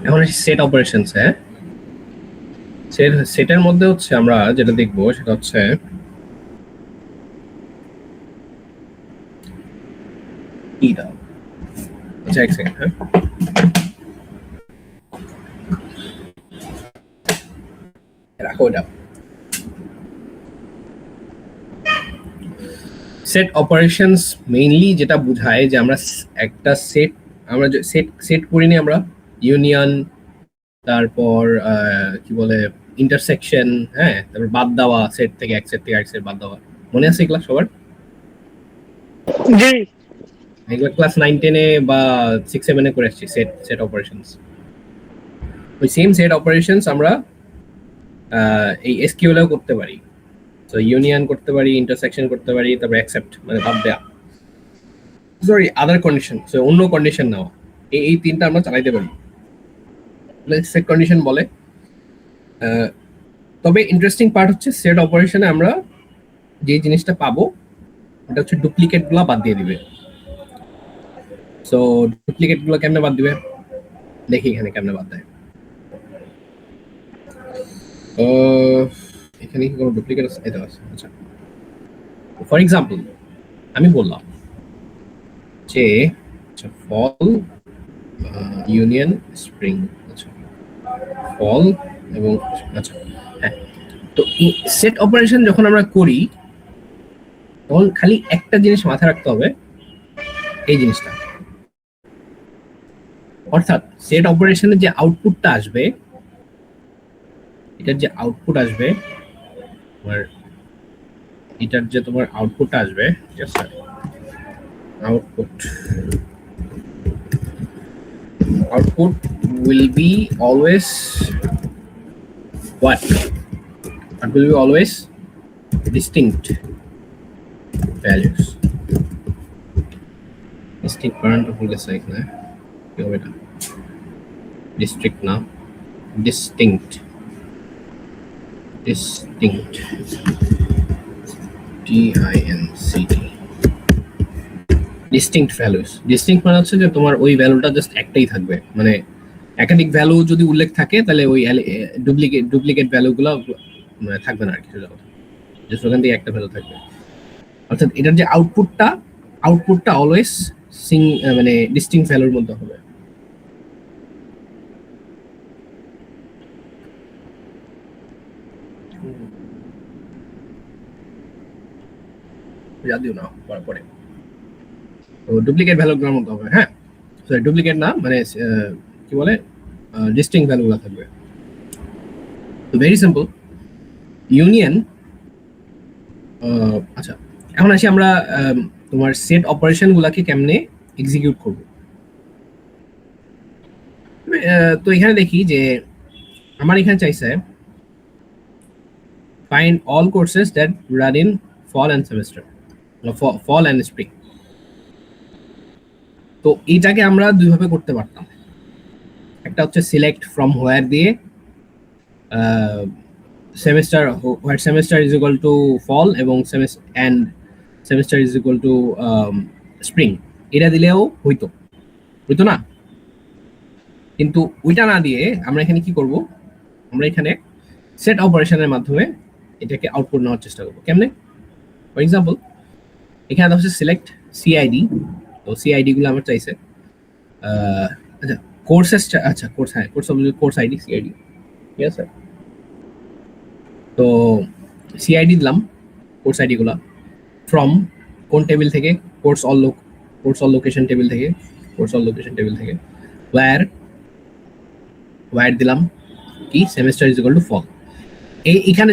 এখন set operations, হ্যাঁ সেটের মধ্যে হচ্ছে আমরা যেটা দেখবো সেটা হচ্ছে এটা। আচ্ছা এক সেকেন্ড, হ্যাঁ রাখো এটা। সেট অপারেশনস মেইনলি যেটা বোঝায় যে আমরা একটা সেট, আমরা সেট করিনি আমরা, ইউনিয়ন, তারপর কি বলে ইন্টারসেকশন, হ্যাঁ তারপর বাদ দেওয়া, সেট থেকে এক সেট থেকে এক সেট বাদ দেওয়া, মনে আছে এগুলা সবার? জি, এগুলো ক্লাস 9-10 বা 6-7 করে আসছি সেট সেট অপারেশনস। ওই সেম সেট অপারেশনস আমরা এই এসকিউএলেও করতে পারি। সো ইউনিয়ন করতে পারি, ইন্টারসেকশন করতে পারি, তারপর অ্যাকসেপ্ট মানে বাদ দেওয়া, সরি আদার কন্ডিশন, সো অন্য কন্ডিশন নেওয়া, এই তিনটা আমরা চালাইতে পারি, সেট কন্ডিশন বলে। তবে ইন্টারেস্টিং পার্ট হচ্ছে সেট অপারেশনে আমরা যে জিনিসটা পাবো ওটা হচ্ছে ডুপ্লিকেট গুলা বাদ দিয়ে দিবে। সো ডুপ্লিকেট গুলো কেমনে বাদ দিবে দেখি এখানে কেমনে বাদ দেয়। এখানে কি কোনো ডুপ্লিকেট আছে? এটা আছে। আচ্ছা ফর এক্সাম্পল আমি বললাম যে আচ্ছা ফল ইউনিয়ন স্প্রিং, আচ্ছা ফল এবং আচ্ছা হ্যাঁ, তো সেট অপারেশন যখন আমরা করি তখন খালি একটা জিনিস মাথায় রাখতে হবে, এই জিনিসটা, অর্থাৎ সেট অপারেশনের যে আউটপুটটা আসবে, এটার যে আউটপুট আসবে তোমার, এটার যে তোমার আউটপুটটা আসবে, ঠিক আছে, output will be always what? It will be always distinct values. Distinct current ভুল গেছে এখানে, কি হবে এটা? District না, distinct DINCT distinct values. Distinct মানে হচ্ছে যে তোমার ওই ভ্যালুটা জাস্ট একটাই থাকবে, মানে একাধিক ভ্যালু যদি উল্লেখ থাকে তাহলে ওই ডুপ্লিকেট ভ্যালুগুলো থাকবে না আর কি, জাস্ট ওখান থেকে একটা ভ্যালু থাকবে। অর্থাৎ এটার যে আউটপুটটা অলওয়েজ মানে ডিস্টিংক্ট ভ্যালুর মধ্যে হবে। যদিও না পরে তো ডুপ্লিকেট ভ্যালুগুলোর মধ্যে হবে, হ্যাঁ সরি ডুপ্লিকেট না, মানে কি বলে ডিস্টিংক্ট ভ্যালুগুলো থাকবে। তো ভেরি সিম্পল ইউনিয়ন। আচ্ছা এখন আসি আমরা তোমার সেট অপারেশন গুলাকে কেমনে এক্সিকিউট করব। তো এখানে দেখি যে আমার এখানে চাইছে find all courses that run in fall and semester, fall and spring. তো এইটাকে আমরা দুইভাবে করতে পারতাম, একটা হচ্ছে সিলেক্ট ফ্রম হোয়ার দিয়ে semester, where semester is equal to fall এবং semester is equal to spring, এটা দিলেও হইতো না, কিন্তু ওইটা না দিয়ে আমরা এখানে কি করব, আমরা এখানে সেট অপারেশনের মাধ্যমে এটাকে আউটপুট নেওয়ার চেষ্টা করব। কেমনে? ফর এক্সাম্পল এখানে হচ্ছে সিলেক্ট সিআইডি, তো সিআইডি গুলো আমার চাইছে আচ্ছা কোর্সেস, আচ্ছা কোর্স, হ্যাঁ কোর্স আইডি সিআইডি, ঠিক আছে। তো সিআইডি দিলাম কোর্স আইডি গুলা, ফ্রম কোন টেবিল থেকে, কোর্স অল লোকেশন টেবিল থেকে, ওয়্যার দিলাম কি semester is equal to fall. এখানে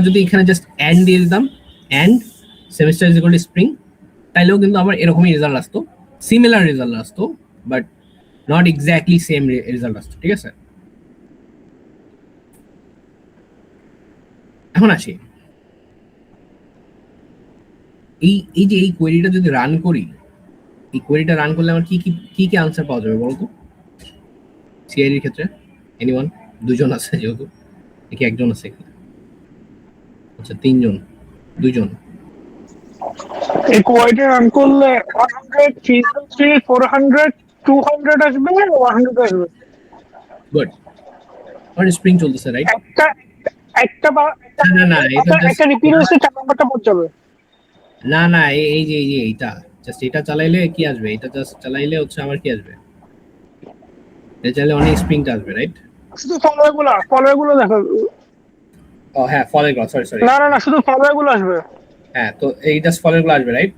যদি এখানে জাস্ট এন্ড দিয়ে দিতাম, and semester is equal to spring, তাইলেও কিন্তু আমার এরকমই রেজাল্ট আসতো, সিমিলার রেজাল্ট আসতো, but not exactly same result আসতো, ঠিক আছে। এখন আসি এই যে এই কোয়েরিটা যদি রান করি, এই কোয়েরিটা রান করলে আমার কি আনসার পাওয়া যাবে বলতো সিআইডির ক্ষেত্রে? এনিওয়ান? দুজন আছে যেহেতু, নাকি একজন আছে এখানে? আচ্ছা তিনজন, দুজন। এই কোয়াইটে রান করলে 100 300 400 200 আসবে, 100 আসবে। গুড। আর স্প্রিং চলতেছে, রাইট? একটা একটা বা না না, এটা জাস্ট একটা রিপিট হয়েছে, 4 নাম্বারটা পড় যাবে। না না, এই যে এইটা জাস্ট এটা চালাইলে কি আসবে? এটা জাস্ট চালাইলে হচ্ছে আমার কি আসবে? এটা চাইলে অনেক স্প্রিংটা আসবে, রাইট? শুধু ফলোগুলো দেখো। ও হ্যাঁ, ফলের গুলো, সরি সরি। না না না, শুধু ফলোগুলো আসবে। হ্যাঁ, তো এই জাস্ট ফলের গুলো আসবে, রাইট?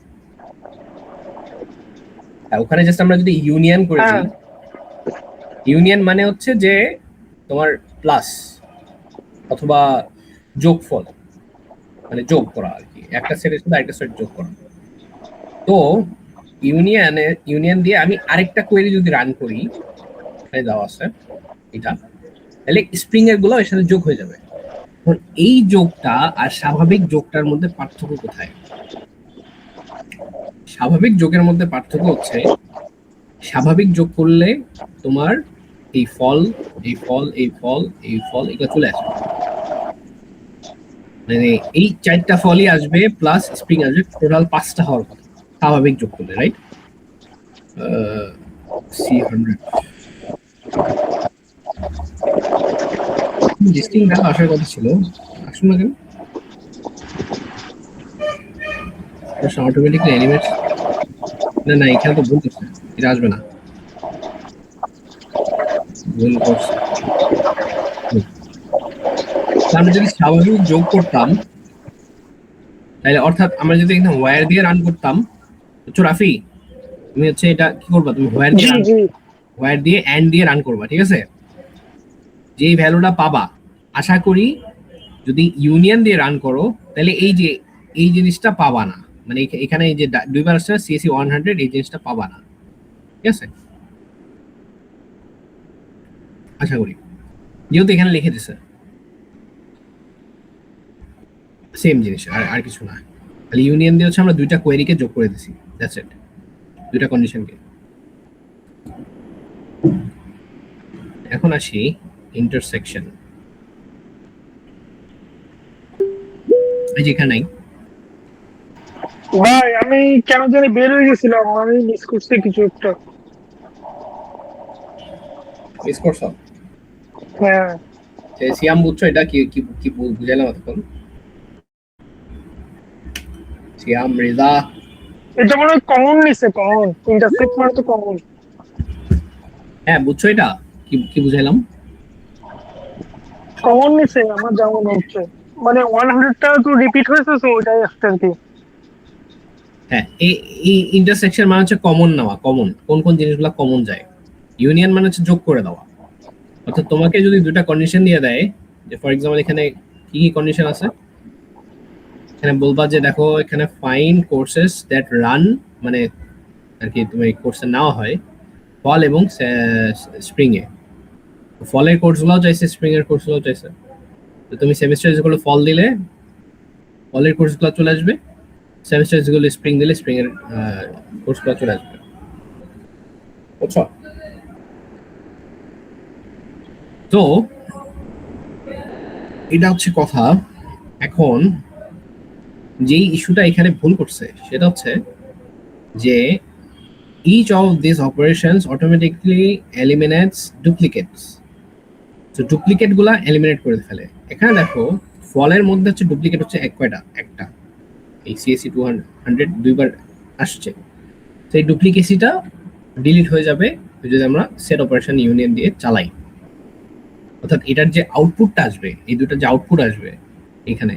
হ্যাঁ, ওখানে জাস্ট আমরা যদি ইউনিয়ন করে হ্যাঁ দিই, ইউনিয়ন মানে হচ্ছে যে তোমার প্লাস অথবা যোগফল, মানে যোগ করা আর কি, একটা সেটের সাথে আরেকটা সেট যোগ করা। তো ইউনিয়ন দিয়ে আমি আরেকটা কোয়েরি যদি রান করি, এখানে দেওয়া আছে এটা, তাহলে স্প্রিং এর গুলো এর সাথে যোগ হয়ে যাবে। এখন এই যোগটা আর স্বাভাবিক যোগটার মধ্যে পার্থক্য কোথায়? স্বাভাবিক যোগের মধ্যে পার্থক্য হচ্ছে, স্বাভাবিক যোগ করলে তোমার এই ফল, এই ফল, এই ফল, এই ফল এগুলো চলে আসবে, মানে এই 4টা ফলই আসবে প্লাস স্প্রিং আসবে, টোটাল 5টা হওয়ার কথা স্বাভাবিক যোগ করলে, রাইট? C100 ডিস্টিং ভ্যালু আসার কথা ছিল, আসুন না কেন? অটোমেটিকলি এলিমেন্ট, না না, এখানে তো ভুল করছে, এটা আসবে না, ভুল করছে। আমরা যদি স্বাভাবিক যোগ করতাম, তাহলে অর্থাৎ আমরা যদি এখানে ওয়্যার দিয়ে রান করতাম, তো রাফি তুমি হচ্ছে এটা কি করবা, তুমি ওয়্যার দিয়ে জি জি ওয়্যার দিয়ে এন্ড দিয়ে রান করবা, ঠিক আছে? যেই ভ্যালুটা পাবা, আশা করি যদি ইউনিয়ন দিয়ে রান করো তাহলে এই যে এই জিনিসটা পাবা না, মানে এখানে এই যে দুইবার আসছে সিএসি 100, এই জিনিসটা পাবা না, ঠিক আছে? আশা করি, যেহেতু এখানে লিখে দিছে সেম জিনিস, আর আর কিছু না। খালি ইউনিয়ন দিয়ে হচ্ছে আমরা দুইটা কোয়েরিকে যোগ করে দিছি, দ্যাটস ইট, দুইটা কন্ডিশনকে। এখন আসি ইন্টারসেকশন, এই যে এখানে নাই। ভাই, আমি কেন জানি বের হয়ে গেছিলাম, আমি মিস করছি কিছু একটা। মিস করছো? হ্যাঁ, সিয়াম বুঝছো এটা কি কি কি বুঝাইলাম এতক্ষণ? সিয়াম, রেজা, এটা মনে হয় কমন নিছে, কমন ইন্টারসেক্ট মানে তো কমন। হ্যাঁ বুঝছো এটা কি কি বুঝাইলাম? কমন নিছে আমার যা মনে হচ্ছে, মানে 100টা তো রিপিট হয়েছে, তো ওটাই আসছে আর কি। হ্যাঁ, এই ইন্টারসেকশন মানে হচ্ছে কমন নেওয়া, কমন কোন কোন জিনিসগুলো কমন যায়। ইউনিয়ন মানে হচ্ছে যোগ করে দেওয়া, অর্থাৎ তোমাকে যদি দুটা কন্ডিশন দিয়ে দেয়, যে ফর এক্সাম্পল এখানে কি কি কন্ডিশন আছে, এখানে বলবা যে দেখো এখানে ফাইন কোর্সেস দ্যাট রান, মানে আর কি তুমি কোর্সে নেওয়া হয় ফল এবং স্প্রিং এ। ফলের কোর্সগুলোও চাইছে, স্প্রিং এর কোর্সগুলোও চাইছে, তো তুমি সেমিস্টার যেগুলো ফল দিলে ফলের কোর্সগুলো চলে আসবে, সেমিস্টার যেগুলো স্প্রিং দিলে স্প্রিং এর কোর্সগুলো চলে আসবে, বুঝছো? তো এটা হচ্ছে কথা। এখন যেই ইস্যুটা এখানে ভুল করছে সেটা হচ্ছে যে each of these operations automatically eliminates duplicates, তো ডুপ্লিকেট গুলা এলিমিনেট করে ফেলে। এখানে দেখো ফলের মধ্যে হচ্ছে ডুপ্লিকেট হচ্ছে একটা, এই সিএসসি 200 দুইবার আসছে, তো এই ডুপ্লিকেসিটা ডিলিট হয়ে যাবে যদি আমরা সেট অপারেশন ইউনিয়ন দিয়ে চালাই, অর্থাৎ এটার যে আউটপুটটা আসবে, এই দুটো যে আউটপুট আসবে এখানে,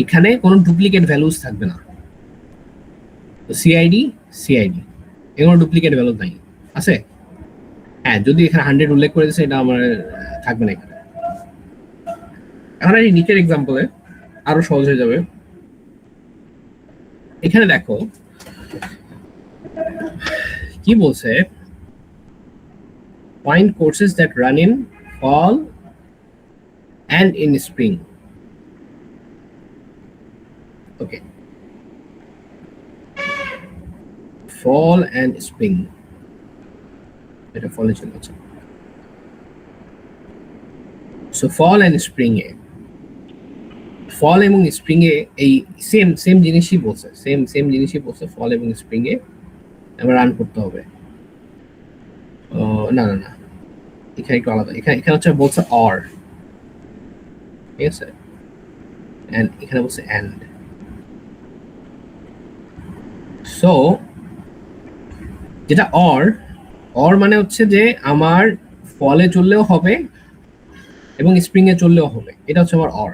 এখানে কোনো ডুপ্লিকেট ভ্যালুস থাকবে না। তো সিআইডি সিআইডি এগুলো ডুপ্লিকেট ভ্যালু নাই, আছে? হ্যাঁ, যদি এখানে 100 উল্লেখ করে দিয়েছে, এটা আমার থাকবে না এখানে। এখন এই নিচের এক্সাম্পলে আরো সহজ হয়ে যাবে। এখানে দেখো কি বলছে, find courses that run in fall and in spring. Okay, fall and spring, এটা ফলে চলে আছে। সো ফল এন্ড স্প্রিং এ, ফল এবং স্প্রিং এ এই সেম সেম জিনিসই বলছে, সেম জিনিসই বলছে, ফল এবং স্প্রিং এ আমরা রান করতে হবে। না না না, এখানে একটু আলাদা, এখানে হচ্ছে বলছে অর, ঠিক আছে, এন্ড এখানে বলছে এন্ড। সো যেটা অর, অর মানে হচ্ছে যে আমার ফলে চললেও হবে এবং স্প্রিং এ চললেও হবে, এটা হচ্ছে আমার অর।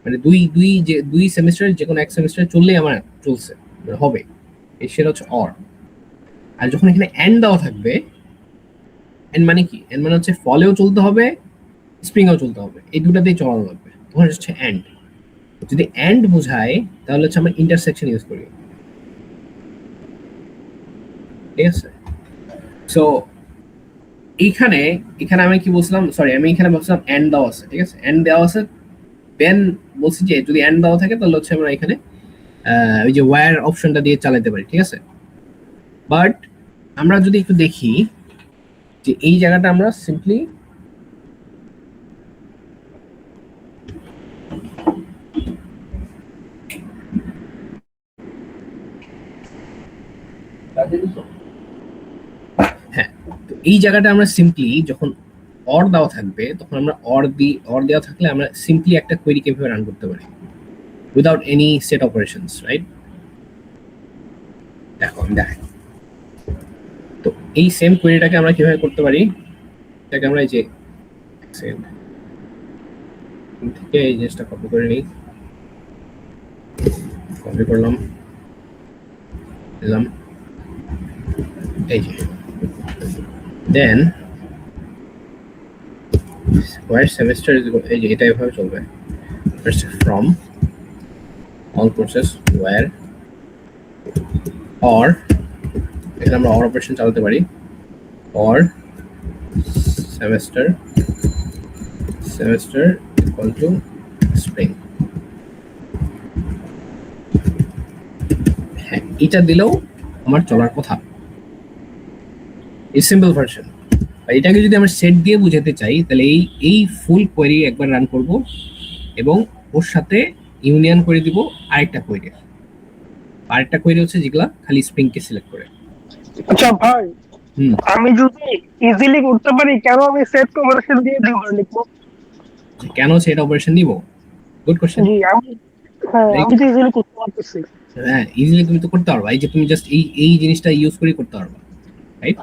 মানে দুই সেমিস্টার যে কোনো এক সেমিস্টারে চললেই আমার চলছে, মানে হবে, সেটা হচ্ছে অর। আর যখন এখানে এন্ড দেওয়া থাকবে, এন্ড মানে কি, এন্ড মানে হচ্ছে ফলেও চলতে হবে স্প্রিং এও চলতে হবে, এই দুটাতেই চলানো লাগবে, তখন হচ্ছে এন্ড। যদি এন্ড বোঝায় তাহলে হচ্ছে আমরা ইন্টারসেকশন ইউজ করি, ঠিক আছে। সো এইখানে এখানে আমি কি বলছিলাম, সরি আমি এখানে বলছিলাম এন্ড দেওয়া আছে, ঠিক আছে, এন্ড দেওয়া আছে, দেন বলছি যে যদি এন্ড দেওয়া থাকে তাহলে হচ্ছে আমরা এখানে ওই যে ওয়্যার অপশনটা দিয়ে চালাতে পারি, ঠিক আছে। বাট আমরা যদি একটু দেখি যে এই জায়গাটা আমরা সিম্পলি হ্যাঁ, তো এই জায়গাটা আমরা সিম্পলি যখন অর দেওয়া থাকবে তখন আমরা অর দেওয়া থাকলে আমরা সিম্পলি একটা কোয়েরি কিভাবে রান করতে পারি without any set operations, right. দেখো আমি দেখাই, তো এই সেম কোয়েরিটাকে আমরা কিভাবে করতে পারি, এটাকে আমরা এই যে থেকে এই জিনিসটা কপি করে নিই, কপি করলাম, দিলাম এই যে, দেন where semester is এই যে এটা এভাবে চলবে, from all courses where or এখানে আমরা or অপারেশন চালাতে পারি, or semester equal to spring। হ্যাঁ, এটা দিলেও আমার চলার কথা, এই সিম্পল ভার্সন। এটাকে যদি আমরা সেট দিয়ে বুঝাতে চাই তাহলে এই ফুল কোয়েরি একবার রান করব এবং ওর সাথে ইউনিয়ন করে দিব আরেকটা কোয়েরি হচ্ছে যেগুলা খালি স্প্রিং কে সিলেক্ট করে। আচ্ছা ভাই, আমি যদি ইজিলি করতে পারি কেন আমি সেট অপারেশন দিয়ে দুবার লিখবো? কেন সেট অপারেশন নিব? Good question. জি আমি আমি তো ইজিলি করতে পারতেছি। হ্যাঁ, ইজিলি তুমি তো করতে পারবা, এই যে তুমি জাস্ট এই জিনিসটা ইউজ করে করতে পারবা, রাইট।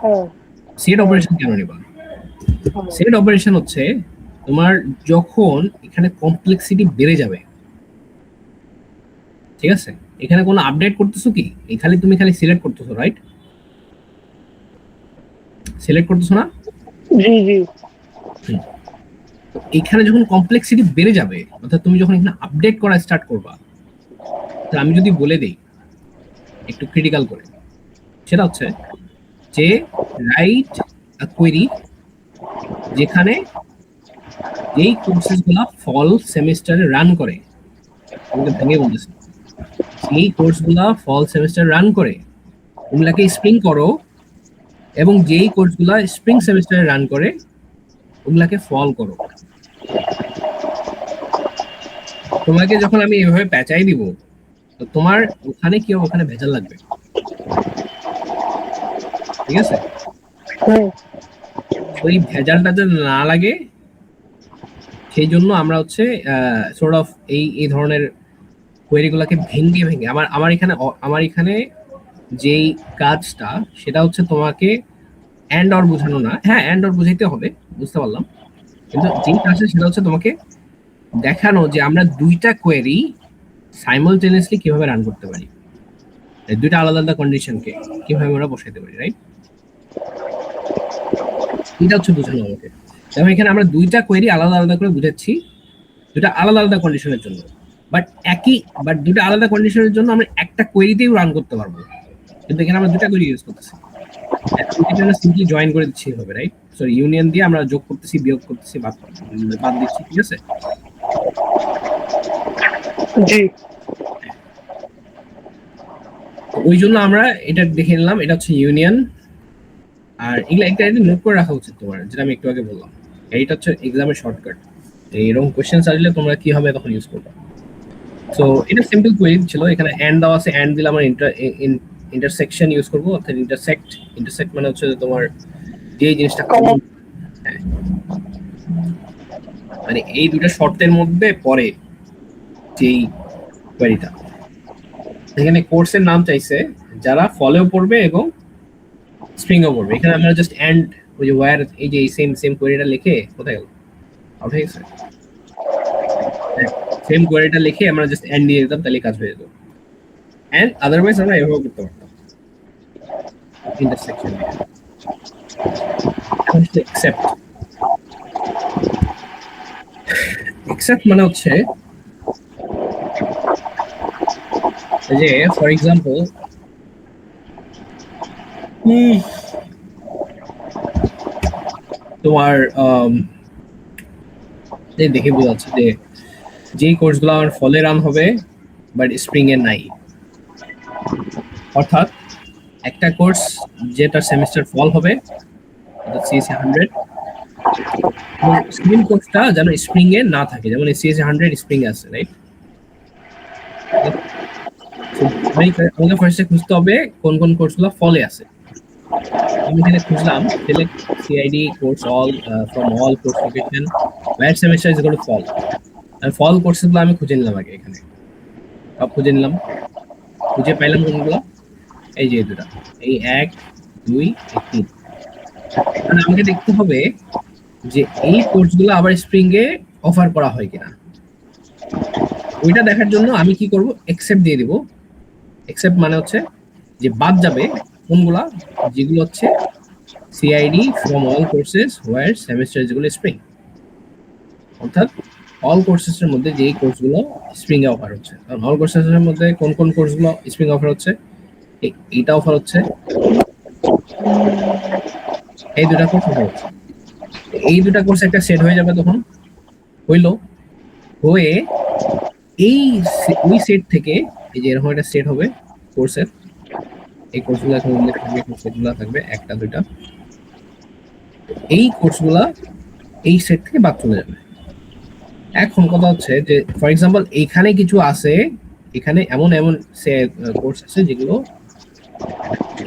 সেট অপারেশন কেন নিবা? সেট অপারেশন হচ্ছে তোমার যখন এখানে কমপ্লেক্সিটি বেড়ে যাবে, ঠিক আছে, এখানে কোনো আপডেট করতেছো কি, তুমি খালি সিলেক্ট করতেছো, রাইট, সিলেক্ট করতেছো না? জি জি। এখানে যখন কমপ্লেক্সিটি বেড়ে যাবে, অর্থাৎ তুমি যখন এখানে আপডেট করা স্টার্ট করবা, তো আমি যদি বলে দেই একটু ক্রিটিক্যাল করে, সেটা হচ্ছে যে রাইট আ কোয়েরি যেখানে যেই কোর্সেসগুলো ফল সেমিস্টারে রান করে, আমাকে ভেঙে বলতেছি, এই কোর্সগুলো ফল সেমিস্টার রান করে ওগুলাকে স্প্রিং করো, এবং যেই কোর্সগুলো স্প্রিং সেমিস্টারে রান করে ওগুলাকে ফল করো। তোমাকে যখন আমি এভাবে পেঁচাই দিব, তো তোমার ওখানে কি হবে, ওখানে ভেজাল লাগবে, ঠিক আছে। ওই ভেজালটা যেন না লাগে সেই জন্য আমরা হচ্ছে সর্ট অফ এই ধরনের কোয়েরিগুলোকে ভেঙে ভেঙে আমার এখানে যেই কাজটা সেটা হচ্ছে তোমাকে এন্ড অর বোঝানো না, হ্যাঁ এন্ড অর বুঝাইতে হবে, বুঝতে পারলাম, কিন্তু যেই কাজটা সেটা হচ্ছে তোমাকে দেখানো যে আমরা দুইটা কোয়েরি সাইমালটেনিয়াসলি কিভাবে রান করতে পারি, দুইটা আলাদা আলাদা কন্ডিশনকে কিভাবে আমরা বসাইতে পারি, রাইট। এটা হচ্ছে বোঝানো আমাকে। যেমন এখানে আমরা দুইটা কোয়েরি আলাদা আলাদা করে বুঝাচ্ছি, দুটা আলাদা আলাদা কন্ডিশনের জন্য, বাট দুটো আলাদা কন্ডিশনের জন্য আমরা একটা কোয়েরিতেও রান করতে পারবো, কিন্তু এখানে আমরা দুটা কোয়েরি ইউজ করতেছি, আমরা সিম্পলি জয়েন করে দিচ্ছি হবে, রাইট। সরি, ইউনিয়ন দিয়ে আমরা যোগ করতেছি, বিয়োগ করতেছি, বাদ দিচ্ছি, ঠিক আছে। জি, ওই জন্য আমরা এটা দেখে নিলাম, এটা হচ্ছে ইউনিয়ন। আর এগুলা একটা নোট করে রাখা উচিত তোমার, যেটা আমি একটু আগে বললাম, এইটা হচ্ছে এক্সামের শর্টকাট, এইরকম কোশ্চেন আসলে তোমরা কি হবে তখন ইউজ করবে। সো এটা সিম্পল কোয়েরি ছিল, এখানে এন্ড দেওয়া আছে, এন্ড দিলে আমরা ইন্টারসেকশন ইউজ করবো, অর্থাৎ ইন্টারসেক্ট মানে হচ্ছে তোমার যে জিনিসটা হ্যাঁ, মানে এই দুটো শর্তের মধ্যে পড়ে যেই কোয়েরিটা। এখানে কোর্সের নাম চাইছে যারা ফলেও পড়বে এবং স্প্রিংও পড়বে। এখানে আমরা জাস্ট এন্ড ওই যে ওয়্যার এই যে সেম সেম কোয়েরিটা লিখে কোথায় গেল আউট হয়ে গেছে, সেম কোয়েরিটা লিখে আমরা জাস্ট এন্ড দিয়ে দিতাম, তাহলে কাজ হয়ে যেত। এন্ড আদারওয়াইজ আমরা এভাবে করতে পারতাম ইন্টারসেকশন দিয়ে। এক্সেপ্ট এক্সেপ্ট মানে হচ্ছে যে ফর এক্সাম্পল তোমার দেখে বোঝা যাচ্ছে যে যেই কোর্সগুলো আমার ফলে রান হবে বাট স্প্রিং এর নাই, অর্থাৎ একটা কোর্স যেটা সেমিস্টার ফল হবে সিএসসি 100, সেকেন্ড কোর্সটা যেন স্প্রিং এ না থাকে, যেমন সিএসসি 100 স্প্রিং এ আছে, রাইট? আমাকে ফার্স্টে খুঁজতে হবে কোন কোন কোর্সগুলো ফলে আছে। আমি এখানে খুঁজলাম select CID course all from all course location where semester is equal to fall. আর ফল কোর্সগুলো আমি খুঁজে নিলাম আগে, এখানে সব খুঁজে নিলাম, খুঁজে পাইলাম কোনগুলো, এই যে দুটা, এই 1 2 3। মানে আমাকে দেখতে হবে যে এই কোর্সগুলো আবার স্প্রিং এ অফার করা হয় কিনা। ওইটা দেখার জন্য আমি কি করব, এক্সেপ্ট দিয়ে দিব। এক্সেপ্ট মানে হচ্ছে যে বাদ যাবে কোনগুলা, যেগুলো হচ্ছে CID from all courses where semester যেগুলো স্প্রিং, অর্থাৎ অল কোর্সেস এর মধ্যে যেই কোর্সগুলো স্প্রিং এ অফার হচ্ছে। কারণ অল কোর্সেস এর মধ্যে কোন কোন কোর্সগুলো স্প্রিং অফার হচ্ছে, এইটা অফার হচ্ছে, এই দুটা কোর্স অফার হচ্ছে। এই দুটা কোর্স একটা সেট হয়ে যাবে, তখন হইলো হয়ে এই ওই সেট থেকে এই যে এরকম একটা সেট হবে কোর্সের, এই কোর্সগুলো এখন উল্লেখ থাকবে, সেটগুলো থাকবে একটা দুইটা, এই কোর্সগুলা এই সেট থেকে বাদ চলে যাবে। এখন কথা হচ্ছে যে ফর এক্সাম্পল এইখানে কিছু আছে, এখানে এমন এমন কোর্স আছে যেগুলো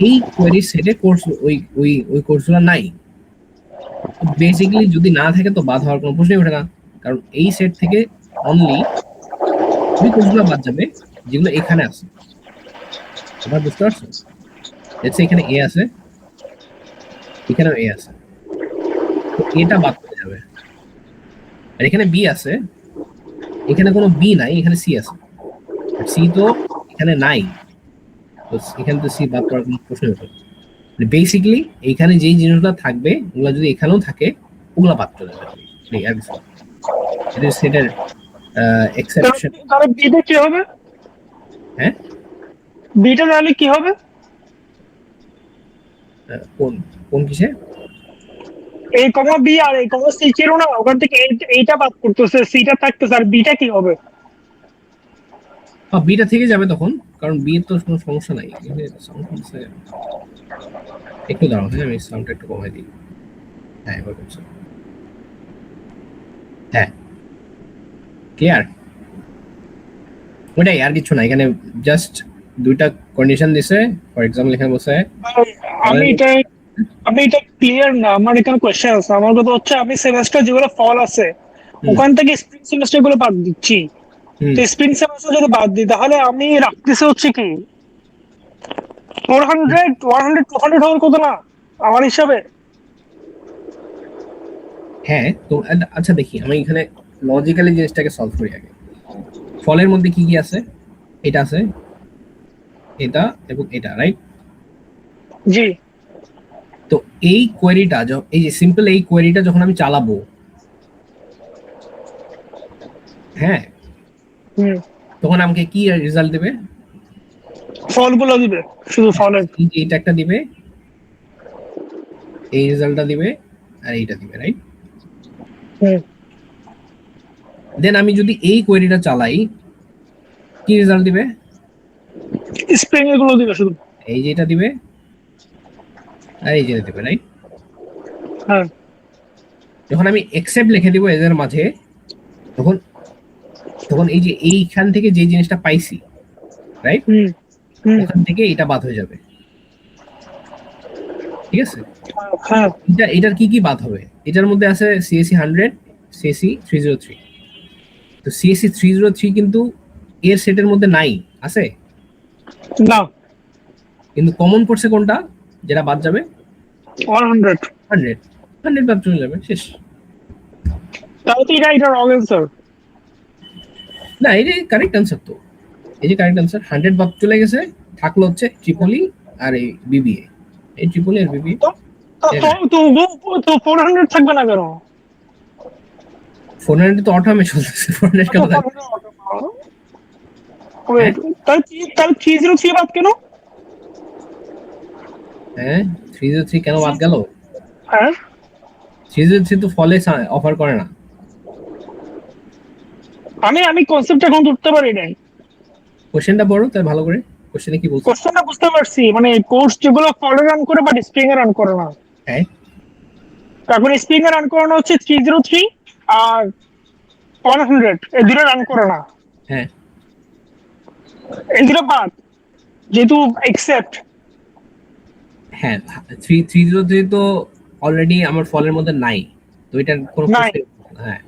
এই কোয়েরি সেটে কোর্স ওই ওই ওই কোর্সগুলো নাই। বেসিক্যালি যদি না থাকে তো বাদ হওয়ার কোনো প্রশ্নই ওঠে না, কারণ এই সেট থেকে অনলি ওই কোর্সগুলো বাদ যাবে যেগুলো এখানে আছে। তোমরা বুঝতে পারছো? এখানে এ আছে, এখানেও এ আছে, তো এটা বাদ চলে যাবে। আর এখানে বি আছে, এখানে কোনো বি নাই, এখানে সি আছে, সি তো এখানে নাই, তো এখানে তো সি বাদ করার কোনো প্রশ্নই ওঠে না। বেসিক্যালি এইখানে যেই জিনিসগুলো থাকবে ওগুলো যদি এখানেও থাকে ওগুলো বাদ চলে যাবে। এটা সেটার এক্সেপশন। তাহলে বিটা কি হবে? হ্যাঁ, বিটা তাহলে কি হবে? কোন কোন কিসে? এই কমা বি আর এই কমা সি ছিল না, ওখান থেকে এইটা বাদ করতেছে, সিটা থাকতেছে, আর বিটা কি হবে? বিটা থেকে যাবে তখন, কারণ বি এর তো কোনো সমস্যা নাই। একটু দাঁড়াও, হ্যাঁ আমি সাউন্ডটা একটু কমাই দিই। হ্যাঁ এবার করছো, হ্যাঁ ক্লিয়ার। ওইটাই, আর কিছু না, এখানে জাস্ট দুইটা কন্ডিশন দিছে। ফর এক্সাম্পল এখানে বসে আমি এটা ক্লিয়ার না, আমার এখানে কোশ্চেন আছে। আমার কথা হচ্ছে আমি সেমিস্টার যেগুলো ফল আছে ওখান থেকে স্প্রিং সেমিস্টার গুলো বাদ দিচ্ছি। তো স্প্রিং সেমিস্টার যদি বাদ দিই তাহলে আমি রাখতেছি হচ্ছে কি 400 100 200 হওয়ার কথা না আমার হিসাবে। হ্যাঁ তো আচ্ছা দেখি আমি এখানে লজিক্যালি জিনিসটাকে সলভ করি আগে। ফলের মধ্যে কি কি আছে? এটা আছে, এটা এবং এটা, রাইট? জি। তো এই কোয়েরিটা, এই যে সিম্পল এই কোয়েরিটা যখন আমি চালাবো, হ্যাঁ, তখন আমাকে কি রেজাল্ট দেবে? ফলগুলো দিবে, শুধু ফলের। এইটা একটা দিবে, এই রেজাল্টটা দিবে, আর এইটা দিবে, রাইট? দেন আমি যদি এই কোয়েরিটা চালাই, কি রেজাল্ট দিবে? স্প্রিং এগুলো দিবে শুধু, এই যে এটা দিবে আর এই যে দিবে, রাইট? হ্যাঁ। যখন আমি এক্সেপ্ট লিখে দিব এদের মাঝে, তখন তখন এই যে এইখান থেকে যে জিনিসটা পাইছি, রাইট, ওখান থেকে এটা বাদ হয়ে যাবে। ঠিক আছে? হ্যাঁ এটার কি কি বাদ হবে? এটার মধ্যে আছে সিএসি 100, সিএসি 303। তো সিএসি 303 কিন্তু এর সেটের মধ্যে নাই, আছে? না কিন্তু কমন পড়ছে কোনটা যেটা বাদ যাবে? 100 100। 100 বাদ চলে যাবে, শেষ। তাহলে তো এটা রং অ্যান্সার। না, এই যে কারেক্ট আনসার তো, এই যে কারেক্ট আনসার। 100 বাদ চলে গেছে, থাকলো হচ্ছে ট্রিপলি আর এই বিবিএ। এই ট্রিপলি আর বিবিএ। তো তো তো তো 400 থাকবে না কেন? 400 তো অটোমে চলতেছে, 400 কেন আচ্ছা থাকবে? 400 হ্যাঁ, ওয়েট, তাহলে 303 বাদ কেন? হ্যাঁ, 303 কেন বাদ গেল? হ্যাঁ 303 তো ফলে অফার করে না। আমি কনসেপ্ট এখন ধরতে পারি নাই। কোশ্চেনটা পড়ো তাই ভালো করে, কোশ্চেনে কি বলছে। কোশ্চেনটা বুঝতে পারছি, মানে কোর্স যেগুলো ফলে রান করে বাট স্প্রিং এ রান করে না। হ্যাঁ, এখন স্প্রিং এ রান করানো হচ্ছে 303 আর 100, এই দুটো রান করে না, হ্যাঁ, এই দুটো বাদ, যেহেতু এক্সেপ্ট হ্যাঁ। 303 তো অলরেডি আমার ফলের মধ্যে নাই, তো এটার কোনো নাই, প্রশ্ন। হ্যাঁ,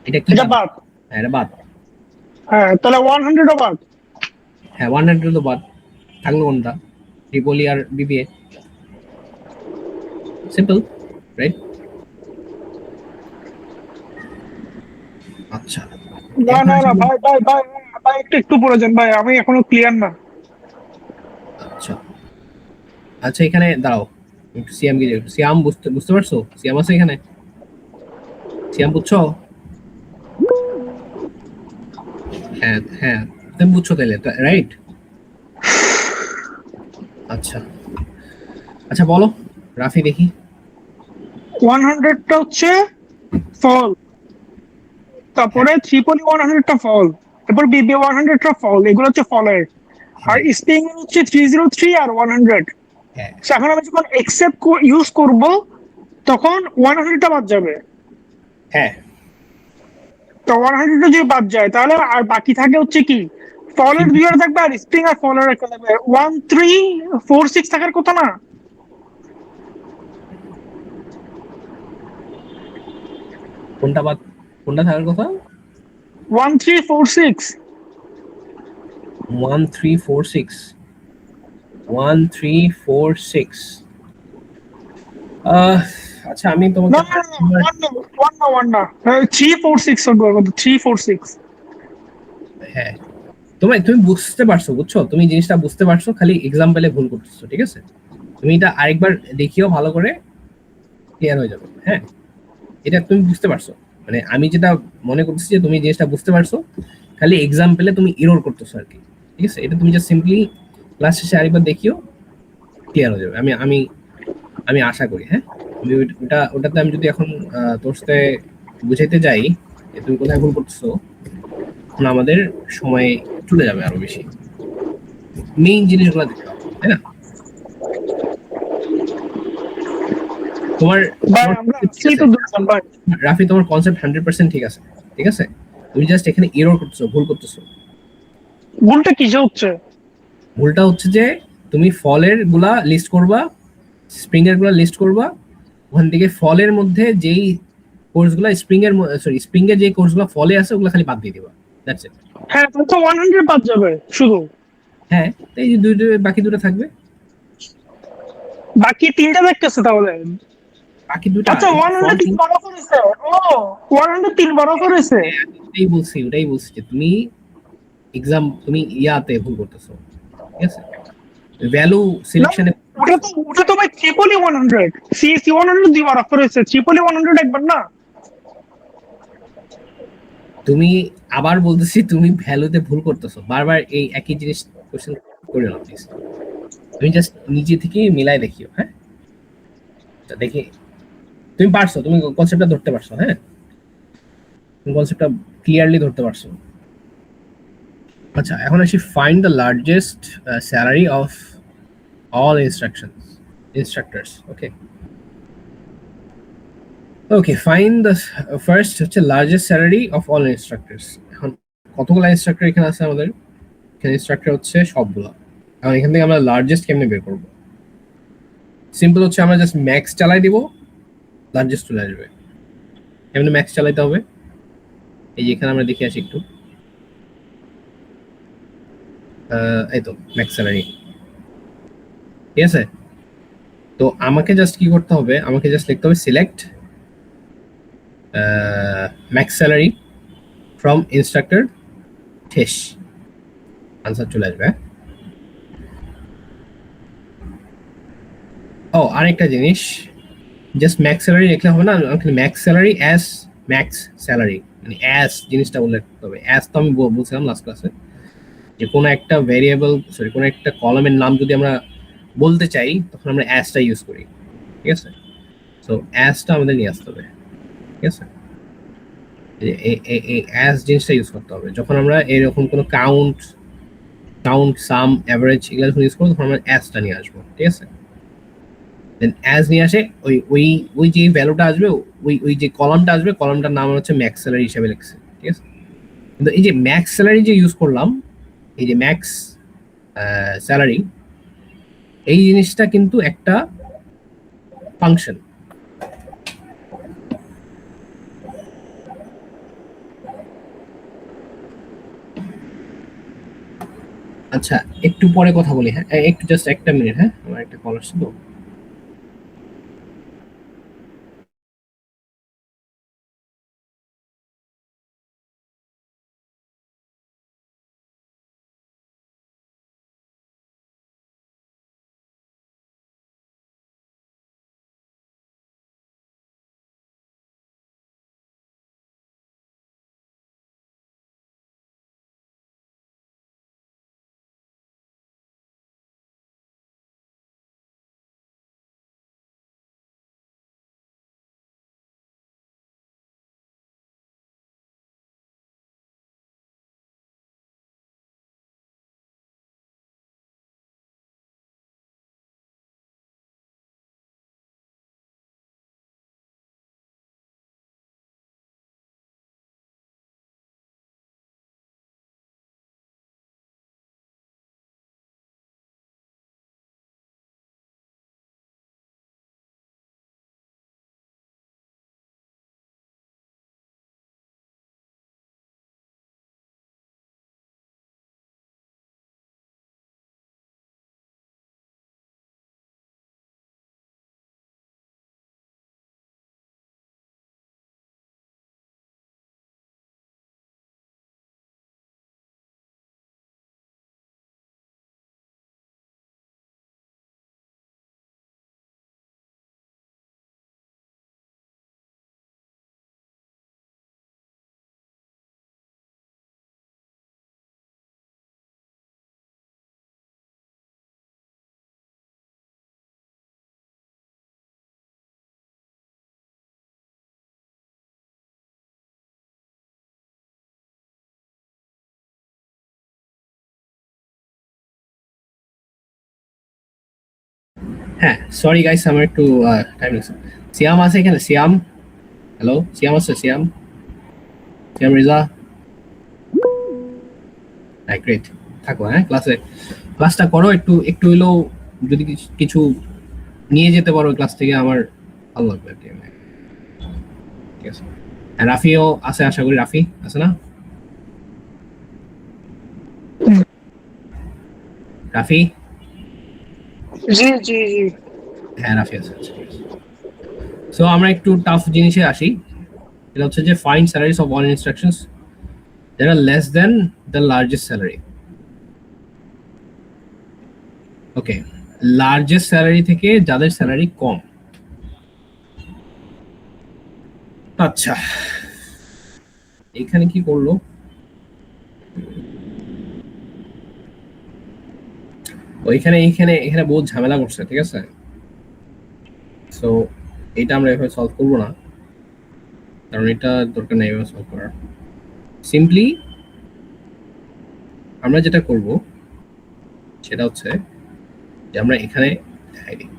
এটা কি এটা বাদ? বাদ। হ্যাঁ, এটা বাদ। হ্যাঁ তাহলে 100 ও বাদ। হ্যাঁ, 100 তো বাদ, থাকলো কোনটা? ট্রিপলি আর বিবিএ। Simple, right? আচ্ছা, না এখন না আসি। না ভাই ভাই ভাই ভাই, একটু পড়ে যান ভাই, আমি এখনো ক্লিয়ার না। আচ্ছা, আচ্ছা, এখানে দাঁড়াও, একটু সিয়াম কে দেখো। সিয়াম বুঝতে বুঝতে পারছো? সিয়াম আছে এখানে? সিয়াম বুঝছো? হ্যাঁ, হ্যাঁ, তুমি বুঝছো তাইলে, রাইট? আচ্ছা, আচ্ছা, বলো রাফি দেখি। 100টা হচ্ছে ফল, হ্যাঁ, তারপরে ট্রিপলি 100টা ফল, তারপর বিবি 100টা ফল, এগুলো হচ্ছে ফলের। আর হ্যাঁ, স্প্রিং হচ্ছে 303 আর 100। হ্যাঁ, এখন আমি যখন এক্সেপ্ট ইউজ করব তখন 100টা বাদ যাবে। হ্যাঁ। তো 100টা যদি বাদ যায় তাহলে আর বাকি থাকে হচ্ছে কি, ফলের দুইটা থাকবে আর স্প্রিং আর ফলের একটা থাকবে। 1346 থাকার কথা না? কোনটা বাদ, কোনটা থাকার কথা? 1346। 1346, 1346। আচ্ছা, আমি তোমাকে না না না, ওয়ান না, ওয়ান না 346 হবে, 346। হ্যাঁ, তুমি বুঝতে পারছো, বুঝছো, তুমি জিনিসটা বুঝতে পারছো, খালি এক্সাম্পলে ভুল করতেছো, ঠিক আছে? তুমি এটা আরেকবার দেখিও ভালো করে, ক্লিয়ার হয়ে যাবে। হ্যাঁ, এটা তুমি বুঝতে পারছো, মানে আমি যেটা মনে করতেছি যে তুমি জিনিসটা বুঝতে পারছো, খালি এক্সাম্পলে তুমি এরর করতেছো আর কি। ঠিক আছে, এটা তুমি জাস্ট সিম্পলি ক্লাস শেষে আরেকবার দেখিও, ক্লিয়ার হয়ে যাবে। আমি আমি আমি আশা করি। হ্যাঁ, আমি ওটাতে আমি যদি এখন তোর সাথে বুঝাইতে যাই যে তুমি কোথায় ভুল করতেছো, তখন আমাদের সময় চলে যাবে আরো বেশি। মেইন জিনিসগুলো দেখতে হবে, তাই না? তোমার ভাই তোমার আমরা ঠিক আসলেই আছে তো দুজন ভাই। রাফি, তোমার কনসেপ্ট 100% ঠিক আছে, ঠিক আছে। তুমি জাস্ট এখানে এরর করতেছো, ভুল করতেছো। ভুলটা কিসে হচ্ছে? ভুলটা হচ্ছে যে তুমি ফলের গুলা লিস্ট করবা, স্প্রিং এর গুলা লিস্ট করবা, ওখান থেকে ফলের মধ্যে যেই কোর্সগুলো স্প্রিং এর, সরি, স্প্রিং এর যে কোর্সগুলো ফলে আছে ওগুলো খালি বাদ দিয়ে দিবা, দ্যাটস ইট। হ্যাঁ তাহলে তো 100 বাদ যাবে শুধু, হ্যাঁ, তো এই যে বাকি দুটো থাকবে। বাকি তিনটা দেখতেছে তাহলে। বাকি দুটা আচ্ছা এই যে ফল 100 তিন বড় করেছে, ও 100 তিন বড় করেছে। ওটাই বলছি যে তুমি তুমি ইয়াতে ভুল করতেছো, ঠিক আছে? ভ্যালু না সিলেকশনে। ওটা তো ভাই ট্রিপলি 100, সিএসি 100 দুই বড় করেছে, ট্রিপলি 100 একবার না। তুমি আবার বলতেছি, তুমি ভ্যালুতে ভুল করতেছো বারবার, এই একই জিনিস কোশ্চেন করে না প্লিজ। তুমি জাস্ট নিজে থেকে মিলাই দেখিও। হ্যাঁ, আচ্ছা, দেখি তুমি পারছো, তুমি কনসেপ্টটা ধরতে পারছো। হ্যাঁ, তুমি কনসেপ্টটা ক্লিয়ারলি ধরতে পারছো। আচ্ছা, এখন আসি find the largest salary of all instructors. Okay, okay, find the first হচ্ছে largest salary of all instructors. এখন কতগুলো ইনস্ট্রাক্টর এখানে আছে আমাদের? এখানে ইনস্ট্রাক্টর হচ্ছে সবগুলা। এখন এখান থেকে আমরা লার্জেস্ট কেমনে বের করবো? সিম্পল হচ্ছে আমরা জাস্ট ম্যাক্স চালাই দিব, লার্জেস্ট চলে আসবে। এমনি ম্যাক্স চালাইতে হবে, এই যে এখানে আমরা দেখে আসি একটু, এই তো ম্যাক্স স্যালারি, ঠিক আছে। তো আমাকে জাস্ট কি করতে হবে, আমাকে জাস্ট লিখতে হবে select max salary from instructor ঠেস, আনসার চলে আসবে। ও আরেকটা জিনিস, জাস্ট ম্যাক্স স্যালারি লিখলে হবে না, আমাকে max salary as max salary, মানে অ্যাজ জিনিসটা উল্লেখ করতে হবে। অ্যাজ তো আমি বলছিলাম লাস্ট ক্লাসে যে কোনো একটা ভেরিয়েবল, সরি কোনো একটা কলামের নাম যদি আমরা বলতে চাই তখন আমরা অ্যাজটা ইউজ করি, ঠিক আছে। সো অ্যাজটা আমাদের নিয়ে আসতে হবে, ঠিক আছে। এই অ্যাজ জিনিসটা ইউজ করতে হবে যখন আমরা এরকম কোনো কাউন্ট, সাম, অ্যাভারেজ এগুলো যখন ইউজ করবো তখন আমরা অ্যাজটা নিয়ে আসবো, ঠিক আছে। দেন অ্যাজ নিয়ে আসে ওই যে ভ্যালুটা আসবে, ওই যে কলামটা আসবে, কলামটার নাম হচ্ছে ম্যাক্স স্যালারি হিসেবে লিখছে, ঠিক আছে। কিন্তু এই যে ম্যাক্স স্যালারি যে ইউজ করলাম, এই যে ম্যাক্স স্যালারি, এই জিনিসটা কিন্তু একটা ফাংশন। আচ্ছা একটু পরে কথা বলি, হ্যাঁ একটু জাস্ট একটা মিনিট, হ্যাঁ আমার একটা কল আসছে তো। হ্যাঁ সরি গাইস, আমার একটু টাইম লাগছে। সিয়াম আছে এখানে? সিয়াম, হ্যালো সিয়াম আছে? সিয়াম, সিয়াম রিজা, হ্যাঁ গ্রেট, থাকো হ্যাঁ ক্লাসে, ক্লাসটা করো একটু, একটু হইলেও যদি কিছু নিয়ে যেতে পারো ক্লাস থেকে আমার ভালো লাগবে আর কি। ঠিক আছে, হ্যাঁ রাফিও আছে আশা করি, রাফি আছে না? রাফি, জি জি জি। হ্যাঁ রাফি আছে। সো আমরা একটু টাফ জিনিসে আসি, এটা হচ্ছে যে find salaries of all instructions that are less than the largest salary. Okay, largest salary থেকে যাদের স্যালারি কম। আচ্ছা এখানে কি করলো, ওইখানে এইখানে এখানে বহুত ঝামেলা করছে, ঠিক আছে। সো এটা আমরা এভাবে সলভ করবো না, কারণ এটা দরকার নেই এভাবে সলভ করার। সিম্পলি আমরা যেটা করব সেটা হচ্ছে যে আমরা এখানে দেখাই দিই,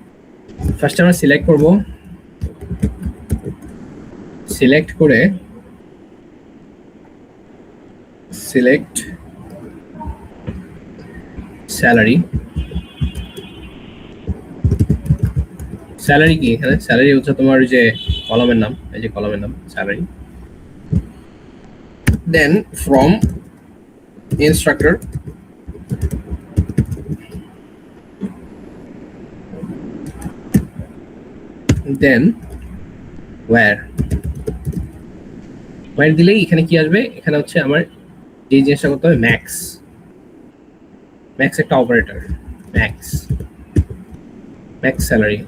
ফার্স্ট আমরা সিলেক্ট করব, সিলেক্ট করে সিলেক্ট স্যালারি স্যালারি কি এখানে? স্যালারি হচ্ছে তোমার যে কলামের নাম, এই যে কলামের নাম salary. Then from instructor, then where. Where দিলেই এখানে কি আসবে? এখানে হচ্ছে আমার এই জিনিসটা করতে হবে ম্যাক্স। ম্যাক্স একটা operator, max, max salary.